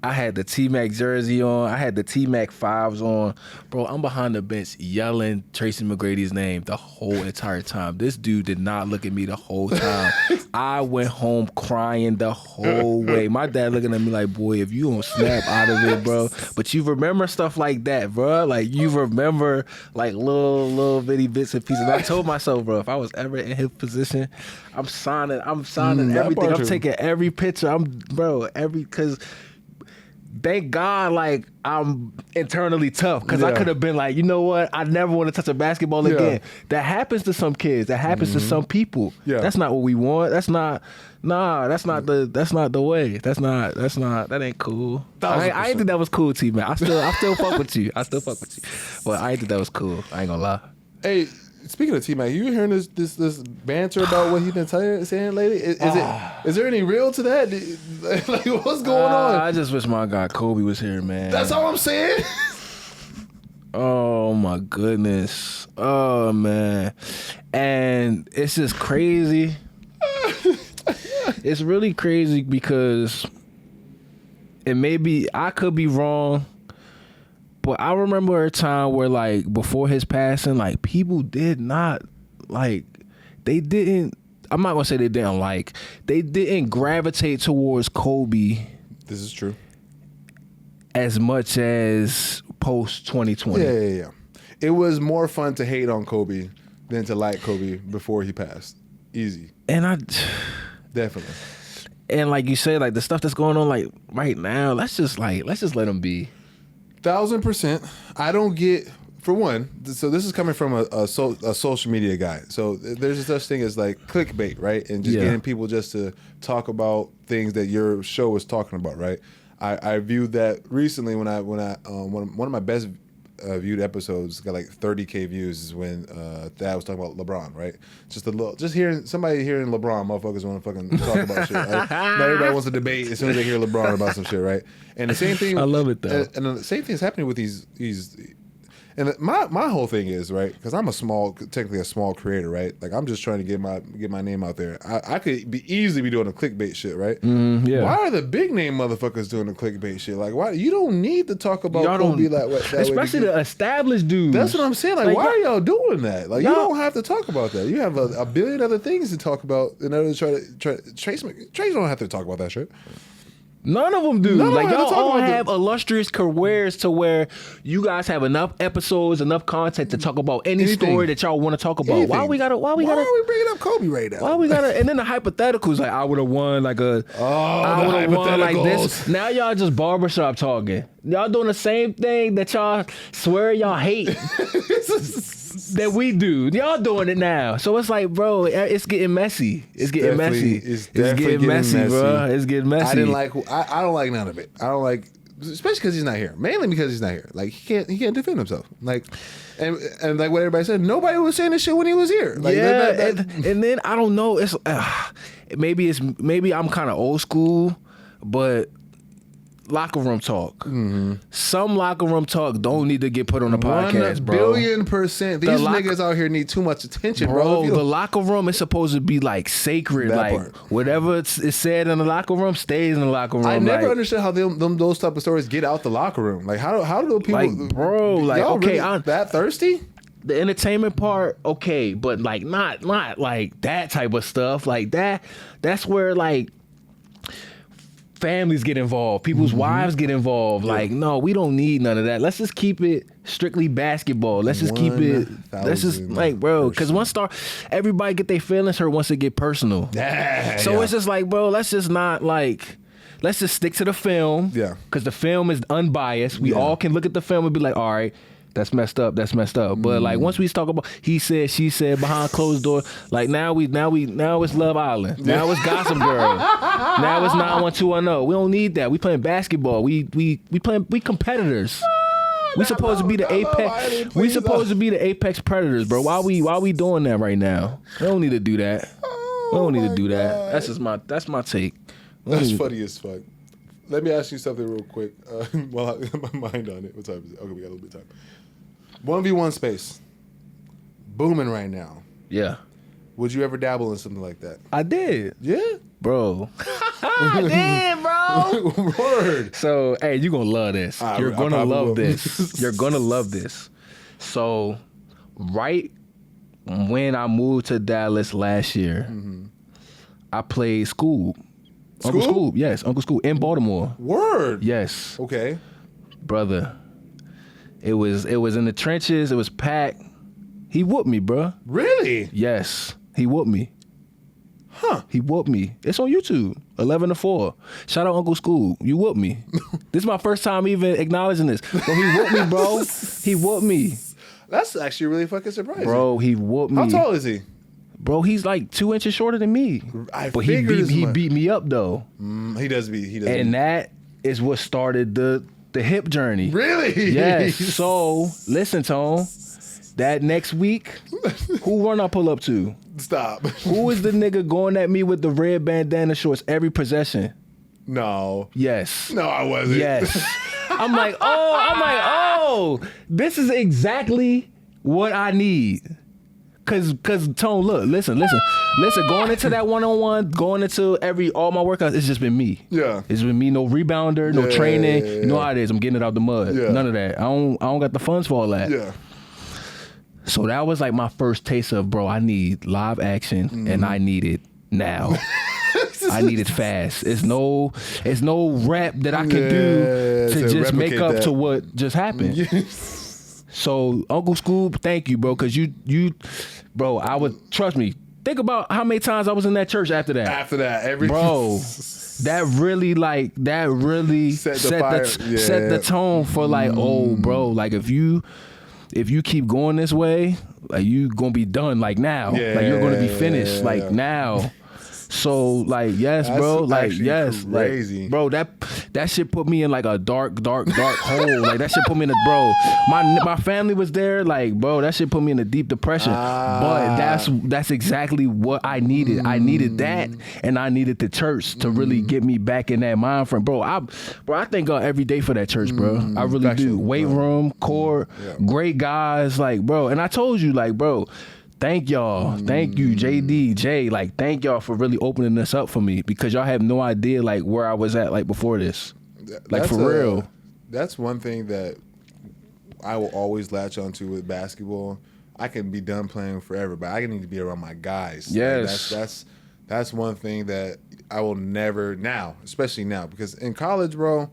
I had the T-Mac jersey on. I had the T-Mac 5s on. Bro, I'm behind the bench yelling Tracy McGrady's name the whole entire time. This dude did not look at me the whole time. I went home crying the whole way. My dad looking at me like, boy, if you don't snap out of it, bro. But you remember stuff like that, bro. Like, you remember, like, little bitty bits and pieces. And I told myself, bro, if I was ever in his position, I'm signing everything. I'm taking every picture. Because... Thank God, like, I'm internally tough because I could have been like, you know what? I never want to touch a basketball again. That happens to some kids. That happens to some people. Yeah. That's not what we want. That's not the way. That ain't cool. I ain't think that was cool, T-Man. I still fuck with you. But I ain't think that was cool. I ain't gonna lie. Hey, speaking of T-Mac, you hearing this banter about what he's been saying lately? Is there any real to that? Like, what's going on? I just wish my guy Kobe was here, man. That's all I'm saying. Oh my goodness. Oh man. And it's just crazy. It's really crazy because I could be wrong. But I remember a time where, like, before his passing, like, people did not, like, they didn't, I'm not going to say they didn't gravitate towards Kobe. This is true. As much as post-2020. Yeah. It was more fun to hate on Kobe than to like Kobe before he passed. Easy. And Definitely. And like you said, like, the stuff that's going on, like, right now, let's just let him be. 1,000%. I don't get, for one, so this is coming from a social media guy. So there's a such thing as like clickbait, right? And just getting people just to talk about things that your show was talking about, right? I viewed that recently when one of my best viewed episodes got like 30K views is when Thad was talking about LeBron, right? Just hearing somebody hearing LeBron, motherfuckers want to fucking talk about shit. Right? Not everybody wants to debate as soon as they hear LeBron about some shit, right? And the same thing, I love it though. And the same thing is happening with these. And my whole thing is, right, because I'm technically a small creator, right? Like, I'm just trying to get my name out there. I could easily be doing the clickbait shit, right? Yeah. Why are the big name motherfuckers doing the clickbait shit? Like, why? You don't need to talk about Kobe that way. Especially the established dudes. That's what I'm saying. Like why are y'all doing that? Like, you don't have to talk about that. You have a billion other things to talk about in order to try to Trace don't have to talk about that shit. None of them do. Like, y'all all have illustrious careers to where you guys have enough episodes, enough content to talk about any story that y'all want to talk about. Why are we bringing up Kobe right now? Why we gotta? And then the hypotheticals, like, I would have won like I would have won like this. Now y'all just barbershop talking. Y'all doing the same thing that y'all swear y'all hate. That we do. Y'all doing it now. So it's like, bro, it's getting messy. It's getting messy, bro. It's getting messy. I don't like none of it. I don't like, especially because he's not here. Mainly because he's not here. Like, he can't defend himself. Like, and like what everybody said, nobody was saying this shit when he was here. Like, and then I don't know. It's maybe I'm kind of old school, but locker room talk. Mm-hmm. Some locker room talk don't need to get put on the podcast, bro. 1,000,000,000%. These niggas out here need too much attention, bro. The locker room is supposed to be like sacred. Like, whatever is said in the locker room stays in the locker room. I never understood how those type of stories get out the locker room. Like, how do people, like, bro? Like, okay, really that thirsty? The entertainment part, okay, but like not like that type of stuff. Like that's where, like, families get involved, people's wives get involved. Like, no, we don't need none of that. Let's just keep it strictly basketball. Let's just keep it. Let's just, like, bro, because everybody get their feelings hurt once it get personal. It's just like, bro, let's just stick to the film. Yeah, because the film is unbiased. We all can look at the film and be like, all right, that's messed up. But like, once we talk about he said, she said, behind closed doors, like, now it's Love Island. Now it's Gossip Girl. Now it's 91210. We don't need that. We playing basketball. We competitors. We supposed to be the apex. We supposed to be the apex predators, bro. Why we doing that right now? We don't need to do that. We don't need to do that. That's my take. That's funny as fuck. Let me ask you something real quick. While I have my mind on it. What time is it? Okay, we got a little bit of time. 1v1 space. Booming right now. Yeah. Would you ever dabble in something like that? I did. Yeah? Bro. I did, bro. Word. So, hey, you're going to love this. You're going to love this. You're going to love this. So, right when I moved to Dallas last year, I played Scoob. Uncle Scoob, yes, Uncle Scoob in Baltimore. Word. Yes. Okay. Brother, it was in the trenches. It was packed. He whooped me, bro. Really? Yes, he whooped me. Huh. He whooped me. It's on YouTube. 11-4. Shout out Uncle Scoob. You whooped me. This is my first time even acknowledging this. But he whooped me, bro. He whooped me. That's actually really fucking surprising. Bro, he whooped me. How tall is he? Bro, he's like 2 inches shorter than me. But he beat me up though. He does beat. And that is what started the hip journey. Really? Yes. So listen, Tone. That next week, who run I pull up to? Stop. Who is the nigga going at me with the red bandana shorts every possession? No. Yes. No, I wasn't. Yes. I'm like, oh, this is exactly what I need. Cause Tone, look, listen, going into that one-on-one, going into all my workouts, it's just been me. Yeah. It's been me, no rebounder, no training. You know how it is, I'm getting it out the mud. Yeah. None of that. I don't got the funds for all that. Yeah. So that was like my first taste of, bro, I need live action and I need it now. I need it fast. It's no rep that I can do to just make up to what just happened. Yes. So Uncle Scoob, thank you, bro, because you, bro, I would, trust me, think about how many times I was in that church after that. After that, bro, that really set the tone for like, oh, bro, like if you keep going this way, like you gonna be done like now. Like you're gonna be finished like now. So like yes, bro, like yes, crazy. Like bro, that shit put me in like a dark hole. Like that shit put me in my family was there, like bro, that shit put me in a deep depression. But that's exactly what I needed. I needed that, and I needed the church to really get me back in that mind frame, bro. I thank God every day for that church, bro. I really do. Weight room, court, great guys, like bro. And I told you, like bro. Thank y'all. Thank you, JD, Jay. Like, thank y'all for really opening this up for me because y'all have no idea, like, where I was at, like, before this. Like, for real. That's one thing that I will always latch onto with basketball. I can be done playing forever, but I need to be around my guys. Yes. Like, that's one thing that I will never, now, especially now, because in college, bro,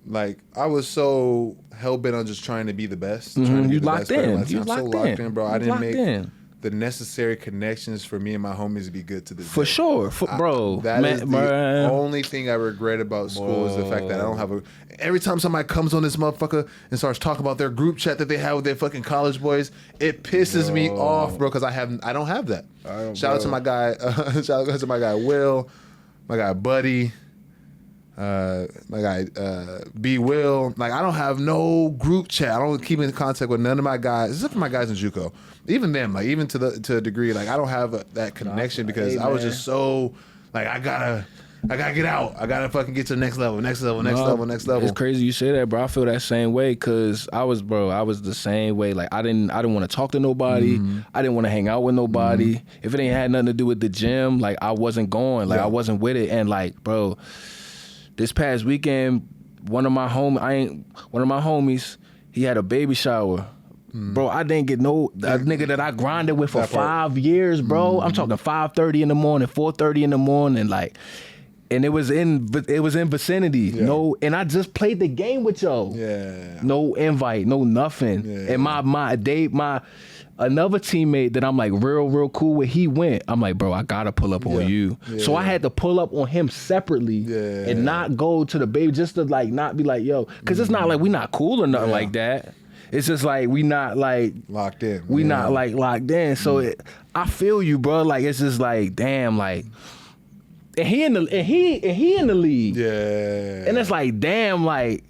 like, I was so hell-bent on just trying to be the best. Trying to be the best player. I'm so locked in, bro. I didn't make the necessary connections for me and my homies to be good to this day. For sure. Bro. That is the only thing I regret about school is the fact that I don't have every time somebody comes on this motherfucker and starts talking about their group chat that they have with their fucking college boys, it pisses me off, bro, because I don't have that. Shout out to my guy, Will, my guy Buddy. My guy B Will, like I don't have no group chat. I don't keep in contact with none of my guys except for my guys in JUCO. Even them, like even to a degree, like I don't have that connection because I was just so like I gotta get out. I gotta fucking get to the next level. It's crazy you say that, bro. I feel that same way because I was the same way. Like I didn't want to talk to nobody. I didn't want to hang out with nobody. If it ain't had nothing to do with the gym, like I wasn't going. Like I wasn't with it. And like, bro. This past weekend, one of my homies, he had a baby shower. Bro, I didn't get a nigga that I grinded with for 5 years, bro. I'm talking 5:30 in the morning, 4:30 in the morning, like, and it was in vicinity. No, and I just played the game with y'all. Yeah. No invite, no nothing. Yeah. And another teammate that I'm like real cool with, he went. I'm like, bro, I gotta pull up on you. Yeah. So I had to pull up on him separately and not go to the baby just to like not be like, yo, because it's not like we not cool or nothing like that. It's just like we not like locked in. We not like locked in. So I feel you, bro. Like it's just like damn, like. And he in the league. Yeah. And it's like damn, like.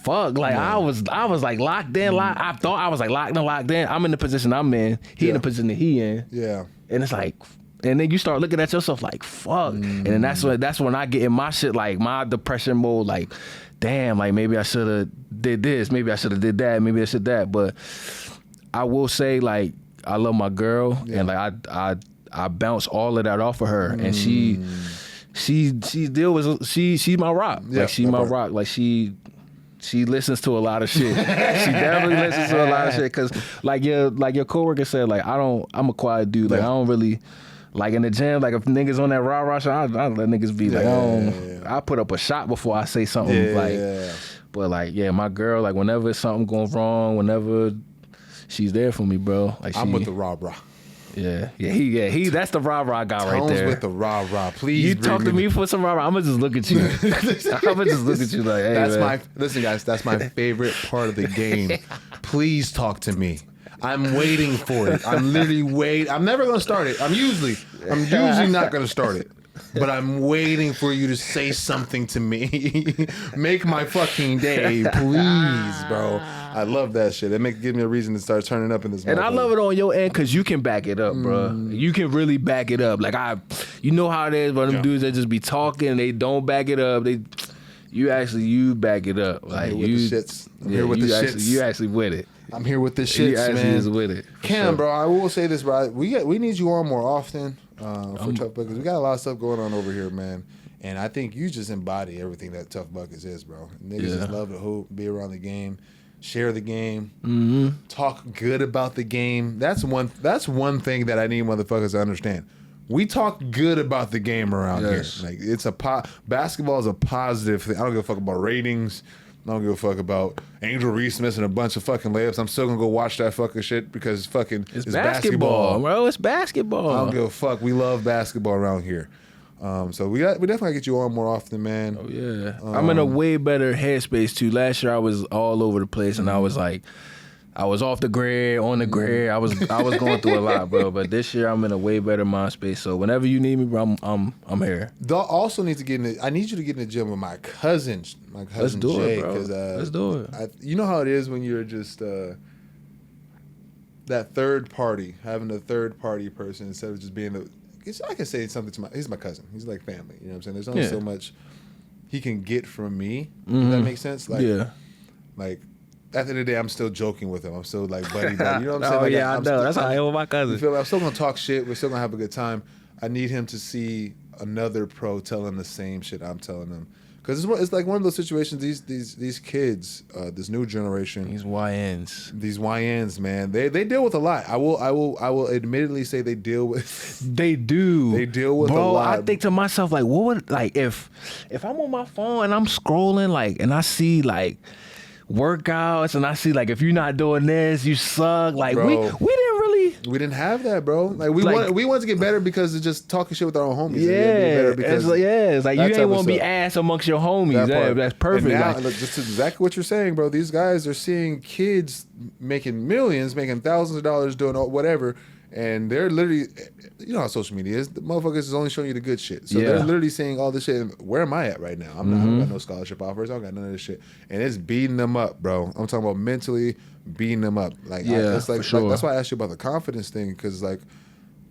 fuck. Like I was like locked in. I thought I was like locked in. I'm in the position I'm in. He in the position that he in. Yeah. And it's like, and then you start looking at yourself like, fuck. And then that's when I get in my shit, like my depression mode, like, damn, like maybe I should have did this, maybe I should have did that, maybe I should that. But I will say, like, I love my girl, and like I bounce all of that off of her, and she's my rock. Yeah, like she's my rock. Like she listens to a lot of shit. She definitely listens to a lot of shit. Cause like your coworker said, like I'm a quiet dude. Like I don't really, like in the gym, like if niggas on that rah shit, I let niggas be like, I put up a shot before I say something. But like, my girl, like whenever something going wrong, whenever she's there for me, bro. Like I'm with the rah. He that's the rah guy right there. With the rah. Please, you talk to me for some rah. I'ma just look at you. I'ma just look at you like, hey, that's man. Listen, guys. That's my favorite part of the game. Please talk to me. I'm waiting for it. I'm literally waiting. I'm never gonna start it. I'm usually not gonna start it. But I'm waiting for you to say something to me. Make my fucking day, please, bro. I love that shit. It gives me a reason to start turning up in this. And I love it on your end because you can back it up, bro. You can really back it up. Like you know how it is, but them dudes that just be talking, they don't back it up. You back it up. Like I'm here with the shits. I'm here with the shits. You actually with it. I'm here with the shits, you actually man. Is with it. Cam, bro, I will say this, bro. We need you on more often for Tough Buckets. We got a lot of stuff going on over here, man. And I think you just embody everything that Tough Buckets is, bro. Niggas just love to hoop, be around the game, share the game, talk good about the game. That's one thing that I need motherfuckers to understand. We talk good about the game around here. Like it's basketball is a positive thing. I don't give a fuck about ratings. I don't give a fuck about Angel Reese missing a bunch of fucking layups. I'm still gonna go watch that fucking shit because it's basketball, bro. It's basketball. I don't give a fuck. We love basketball around here. So we definitely gotta get you on more often, man. Oh yeah. I'm in a way better headspace too. Last year I was all over the place and I was like, I was off the grid, on the grid. I was going through a lot, bro. But this year I'm in a way better mind space. So whenever you need me, bro, I'm here. Also need to get I need you to get in the gym with my cousin. Let's do Jay, it, bro. Let's do it. You know how it is when you're just that third party, having a third party person instead of just being I can say something to he's my cousin. He's like family. You know what I'm saying? There's only so much he can get from me. Does that make sense? Like, like. At the end of the day, I'm still joking with him. I'm still like buddy. You know what I'm saying? Oh, like, I know. That's how I am with my cousin. You feel like I'm still going to talk shit. We're still going to have a good time. I need him to see another pro telling the same shit I'm telling him. Because it's like one of those situations, these kids, this new generation. These YNs, man. They deal with a lot. I will admittedly say they deal with. They do. They deal with a lot. I think to myself, like, what would, like, if I'm on my phone and I'm scrolling, like, and I see, like, workouts and I see like if you're not doing this you suck, like bro, we didn't have that, bro. Like we want to get better because it's just talking shit with our own homies. It's like you ain't want to be ass amongst your homies. That's perfect. And now, look, just exactly what you're saying, bro. These guys are seeing kids making millions, making thousands of dollars doing whatever, and they're literally, you know how social media is. The motherfuckers is only showing you the good shit. So they're literally saying all this shit. And where am I at right now? I don't got no scholarship offers. I don't got none of this shit. And it's beating them up, bro. I'm talking about mentally beating them up. Like, it's like, sure. That's why I asked you about the confidence thing. Because, like,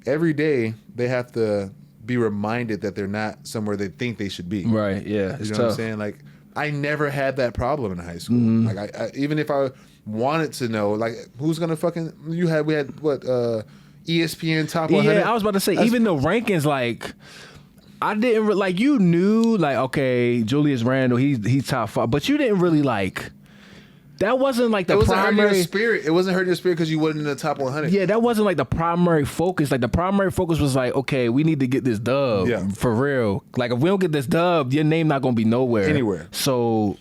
every day they have to be reminded that they're not somewhere they think they should be. Right, yeah. You know what I'm saying? Like, I never had that problem in high school. Like, I even if I wanted to know, like, who's going to fucking... we had, what... ESPN top 100. Yeah, I was about to say, even the rankings, like, I didn't like, you knew, like, okay, Julius Randle, he's top 5, but you didn't really like. That wasn't like the primary spirit. It wasn't hurting your spirit because you wasn't in the top 100. Yeah, that wasn't like the primary focus. Like the primary focus was like, okay, we need to get this dub for real. Like if we don't get this dub, your name not gonna be anywhere. So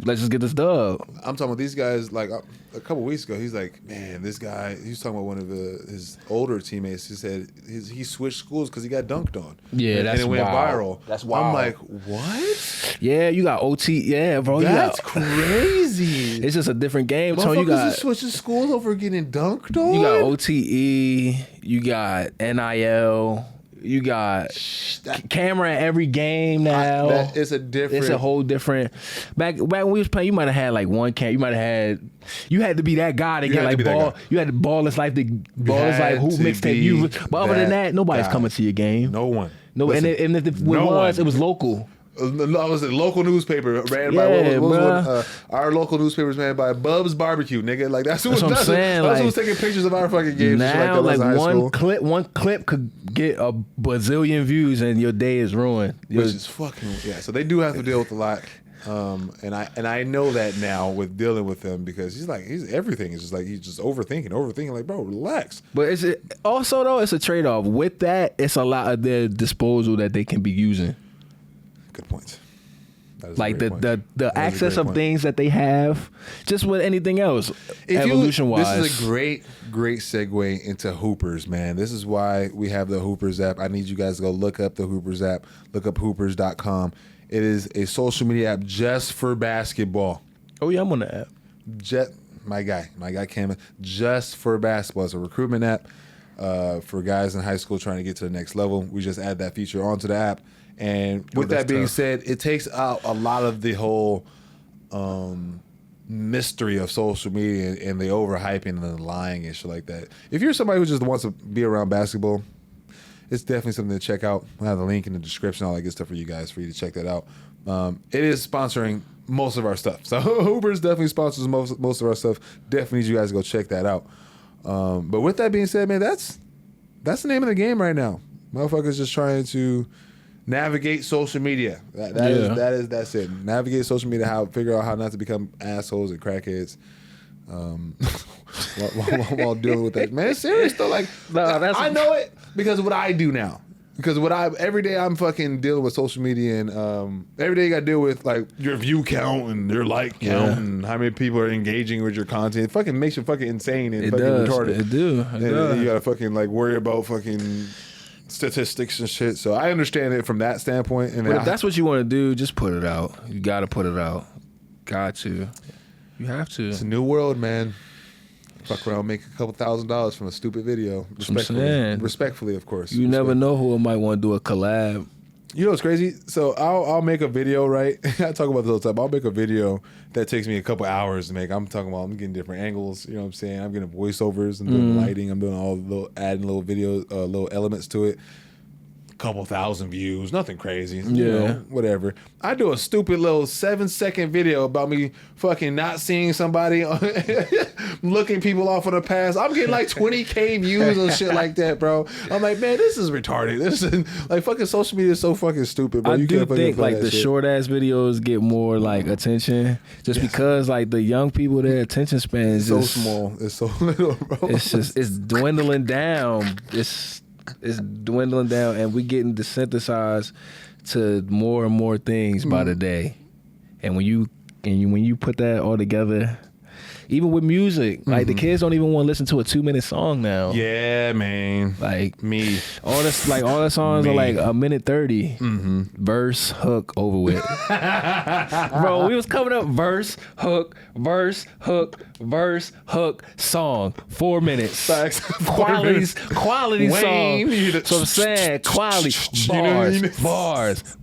let's just get this dub. I'm talking about these guys. Like a couple weeks ago, he's like, man, this guy. He was talking about one of his older teammates. He said he switched schools because he got dunked on. Yeah, and it went viral. That's wild. I'm like, what? Yeah, you got OT. Yeah, bro. That's crazy. It's just a different game. So you got switching schools over getting dunked on. You got OTE. You got NIL. You got camera at every game now. It's a different. It's a whole different. Back when we was playing, you might have had like one cam. You might have had. You had to be that guy to get like ball. You had to Ballers Life. Ballers Life. Who mixtape you? But other than that, nobody's coming to your game. No one. No. Listen, and if it was, it was local. No, it was a local newspaper ran by our local newspaper was ran by Bub's Barbecue, nigga. Like that's what I'm saying. That's who was taking pictures of our fucking games. Now, like one clip could get a bazillion views, and your day is ruined. Which is fucking So they do have to deal with a lot, and I know that now with dealing with him because he's everything is just like he's just overthinking. Like, bro, relax. But it's also though it's a trade off. With that, it's a lot of their disposal that they can be using. Good points. Like the access of things that they have, just with anything else, evolution-wise. This is a great segue into Hoopers, man. This is why we have the Hoopers app. I need you guys to go look up the Hoopers app. Look up hoopers.com. It is a social media app just for basketball. Oh, yeah, I'm on the app. My guy Kam, just for basketball. It's a recruitment app for guys in high school trying to get to the next level. We just add that feature onto the app. And with that being said, it takes out a lot of the whole mystery of social media and the overhyping and the lying and shit like that. If you're somebody who just wants to be around basketball, it's definitely something to check out. I'll have the link in the description, all that good stuff for you guys, for you to check that out. It is sponsoring most of our stuff. So Hoopers definitely sponsors most of our stuff. Definitely need you guys to go check that out. But with that being said, man, that's the name of the game right now. Motherfuckers just trying to navigate social media. That's it. Navigate social media. Figure out how not to become assholes and crackheads. While dealing with that, man, it's serious though. Like, I know it because of what I do now. Because every day I'm fucking dealing with social media, and every day you got to deal with like your view count and your like count and how many people are engaging with your content. It fucking makes you fucking insane and retarded. It does. You got to fucking like worry about fucking statistics and shit. So I understand it from that standpoint. And but if that's what you want to do, just put it out. You got to put it out. Got to. You have to. It's a new world, man. Fuck around, make a couple $1,000s from a stupid video. Respectfully, of course. You never know who might want to do a collab. You know what's crazy? So I'll make a video, right? I talk about this all the time. I'll make a video that takes me a couple hours to make. I'm getting different angles. You know what I'm saying? I'm getting voiceovers. I'm doing lighting. I'm doing adding little videos, little elements to it. Couple thousand views, nothing crazy. You know, whatever. I do a stupid little 7-second video about me fucking not seeing somebody, looking people off on the pass. I'm getting like 20K views and shit like that, bro. I'm like, man, this is retarded. This is like fucking social media is so fucking stupid, bro. I do think like the short ass videos get more like attention just because like the young people, their attention span is so small. It's so little, bro. It's dwindling down. It's dwindling down, and we're getting desensitized to more and more things by the day. And when you put that all together, even with music, like the kids don't even want to listen to a 2-minute song now. Yeah, man. Like me, all the songs are like a minute 30. Verse, hook, over with. Bro, we was coming up verse, hook, song, 4 minutes. Quality song. So I'm saying quality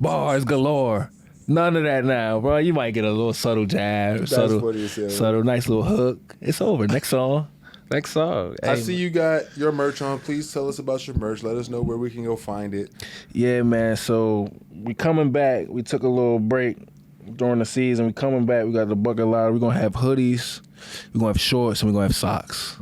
bars galore. None of that now, bro. You might get a little subtle jab, subtle, nice little hook. It's over. Next song. Hey, I see you got your merch on. Please tell us about your merch. Let us know where we can go find it. Yeah, man. So we coming back. We took a little break during the season. We coming back. We got the bucket ladder. We're gonna have hoodies. We're gonna have shorts, and we're gonna have socks.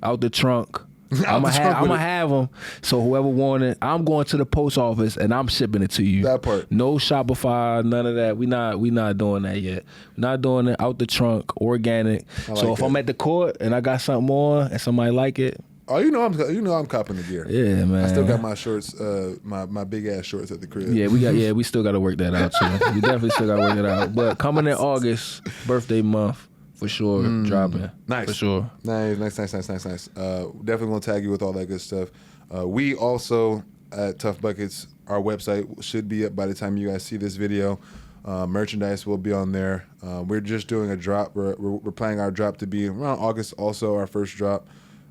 Out the trunk. I'm gonna have them. So whoever want it, I'm going to the post office and I'm shipping it to you. That part. No Shopify, none of that. We not doing that yet. We're not doing it. Out the trunk, organic. So if I'm at the court and I got something on and somebody like it. Oh, you know I'm copping the gear. Yeah, man. I still got my shorts, my big ass shorts at the crib. Yeah, we still got to work that out too. We definitely still got to work it out. But coming in August, birthday month. For sure, dropping. Nice. For sure. Nice. Definitely gonna tag you with all that good stuff. We also at Tough Buckets, our website should be up by the time you guys see this video. Merchandise will be on there. We're just doing a drop. We're planning our drop to be around August. Also, our first drop.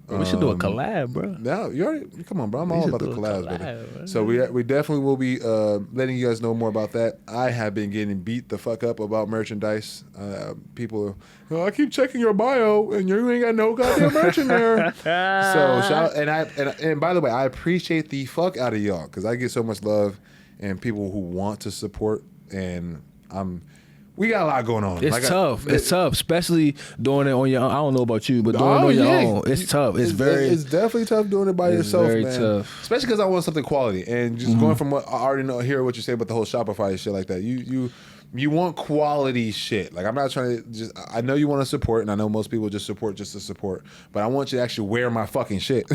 We should do a collab, bro. No, you already come on, bro. I'm all about the collabs, brother. So we definitely will be letting you guys know more about that. I have been getting beat the fuck up about merchandise. People, I keep checking your bio and you ain't got no goddamn merch in there. So shout and by the way, I appreciate the fuck out of y'all because I get so much love and people who want to support, and we got a lot going on. It's tough. It's tough, especially doing it on your own. I don't know about you, but doing it on your own, it's tough. It's definitely tough doing it by yourself, very man. Tough. Especially because I want something quality. And just going from what I already hear what you say about the whole Shopify and shit like that. You want quality shit. Like, I'm not trying to I know you want to support, and I know most people just support just to support, but I want you to actually wear my fucking shit.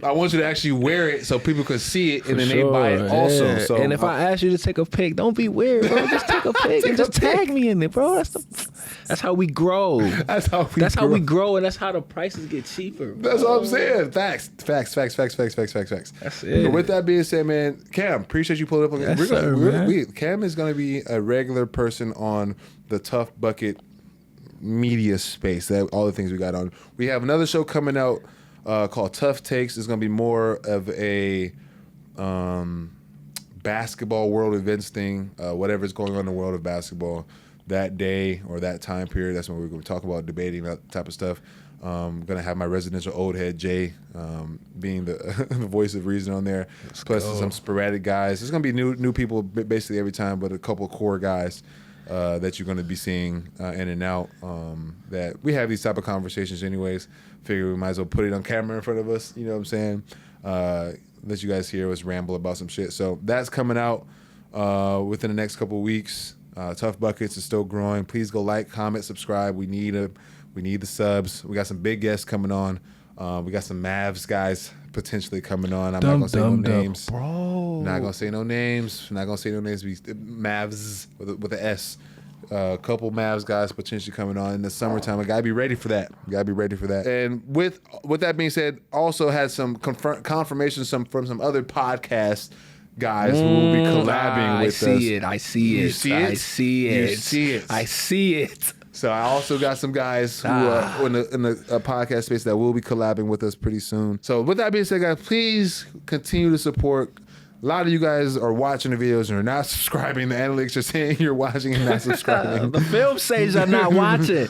I want you to actually wear it so people can see it and then they buy it also. So, and if I ask you to take a pic, don't be weird, bro. Just take a pic and just tag me in it, bro. That's how we grow. That's how we grow, and that's how the prices get cheaper, bro. That's what I'm saying. Facts. That's it. But with that being said, man, Cam, appreciate you pulling up. Cam is going to be a regular person on the Tough Bucket media space. All the things we got on. We have another show coming out called Tough Takes. It's going to be more of a basketball world events thing. Whatever's going on in the world of basketball that day or that time period. That's when we're going to talk about debating that type of stuff. I'm going to have my residential old head, Jay, being the voice of reason on there. Plus some sporadic guys. There's going to be new people basically every time, but a couple of core guys that you're going to be seeing in and out. That we have these type of conversations anyways. Figure we might as well put it on camera in front of us. You know what I'm saying? Let you guys hear us ramble about some shit. So that's coming out within the next couple of weeks. Tough Buckets is still growing. Please go like, comment, subscribe. We need the subs. We got some big guests coming on. We got some Mavs guys potentially coming on. I'm not gonna say no names, bro. Not gonna say no names. Mavs with an S. A couple Mavs guys potentially coming on in the summertime. I gotta be ready for that. And with that being said, also had some confirmation from some other podcasts. Guys who will be collabing with us. I see it. So I also got some guys who are in the podcast space that will be collabing with us pretty soon. So with that being said, guys, please continue to support. A lot of you guys are watching the videos and are not subscribing. The analytics are saying you're watching and not subscribing. The film says I'm not watching.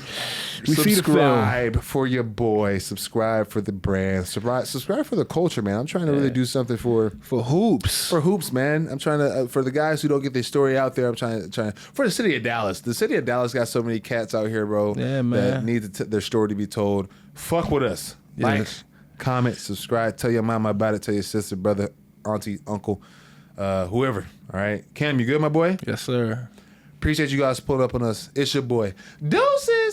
We see the film. Subscribe for your boy. Subscribe for the brand. Subscribe for the culture, man. I'm trying to really do something for hoops. For hoops, man. I'm trying to for the guys who don't get their story out there. I'm trying for the city of Dallas. The city of Dallas got so many cats out here, bro. Yeah, man. That need their story to be told. Fuck with us. Like, comment, subscribe. Tell your mama about it. Tell your sister, brother, auntie, uncle, whoever. All right, Cam, you good, my boy? Yes, sir. Appreciate you guys pulling up on us. It's your boy, Deuces.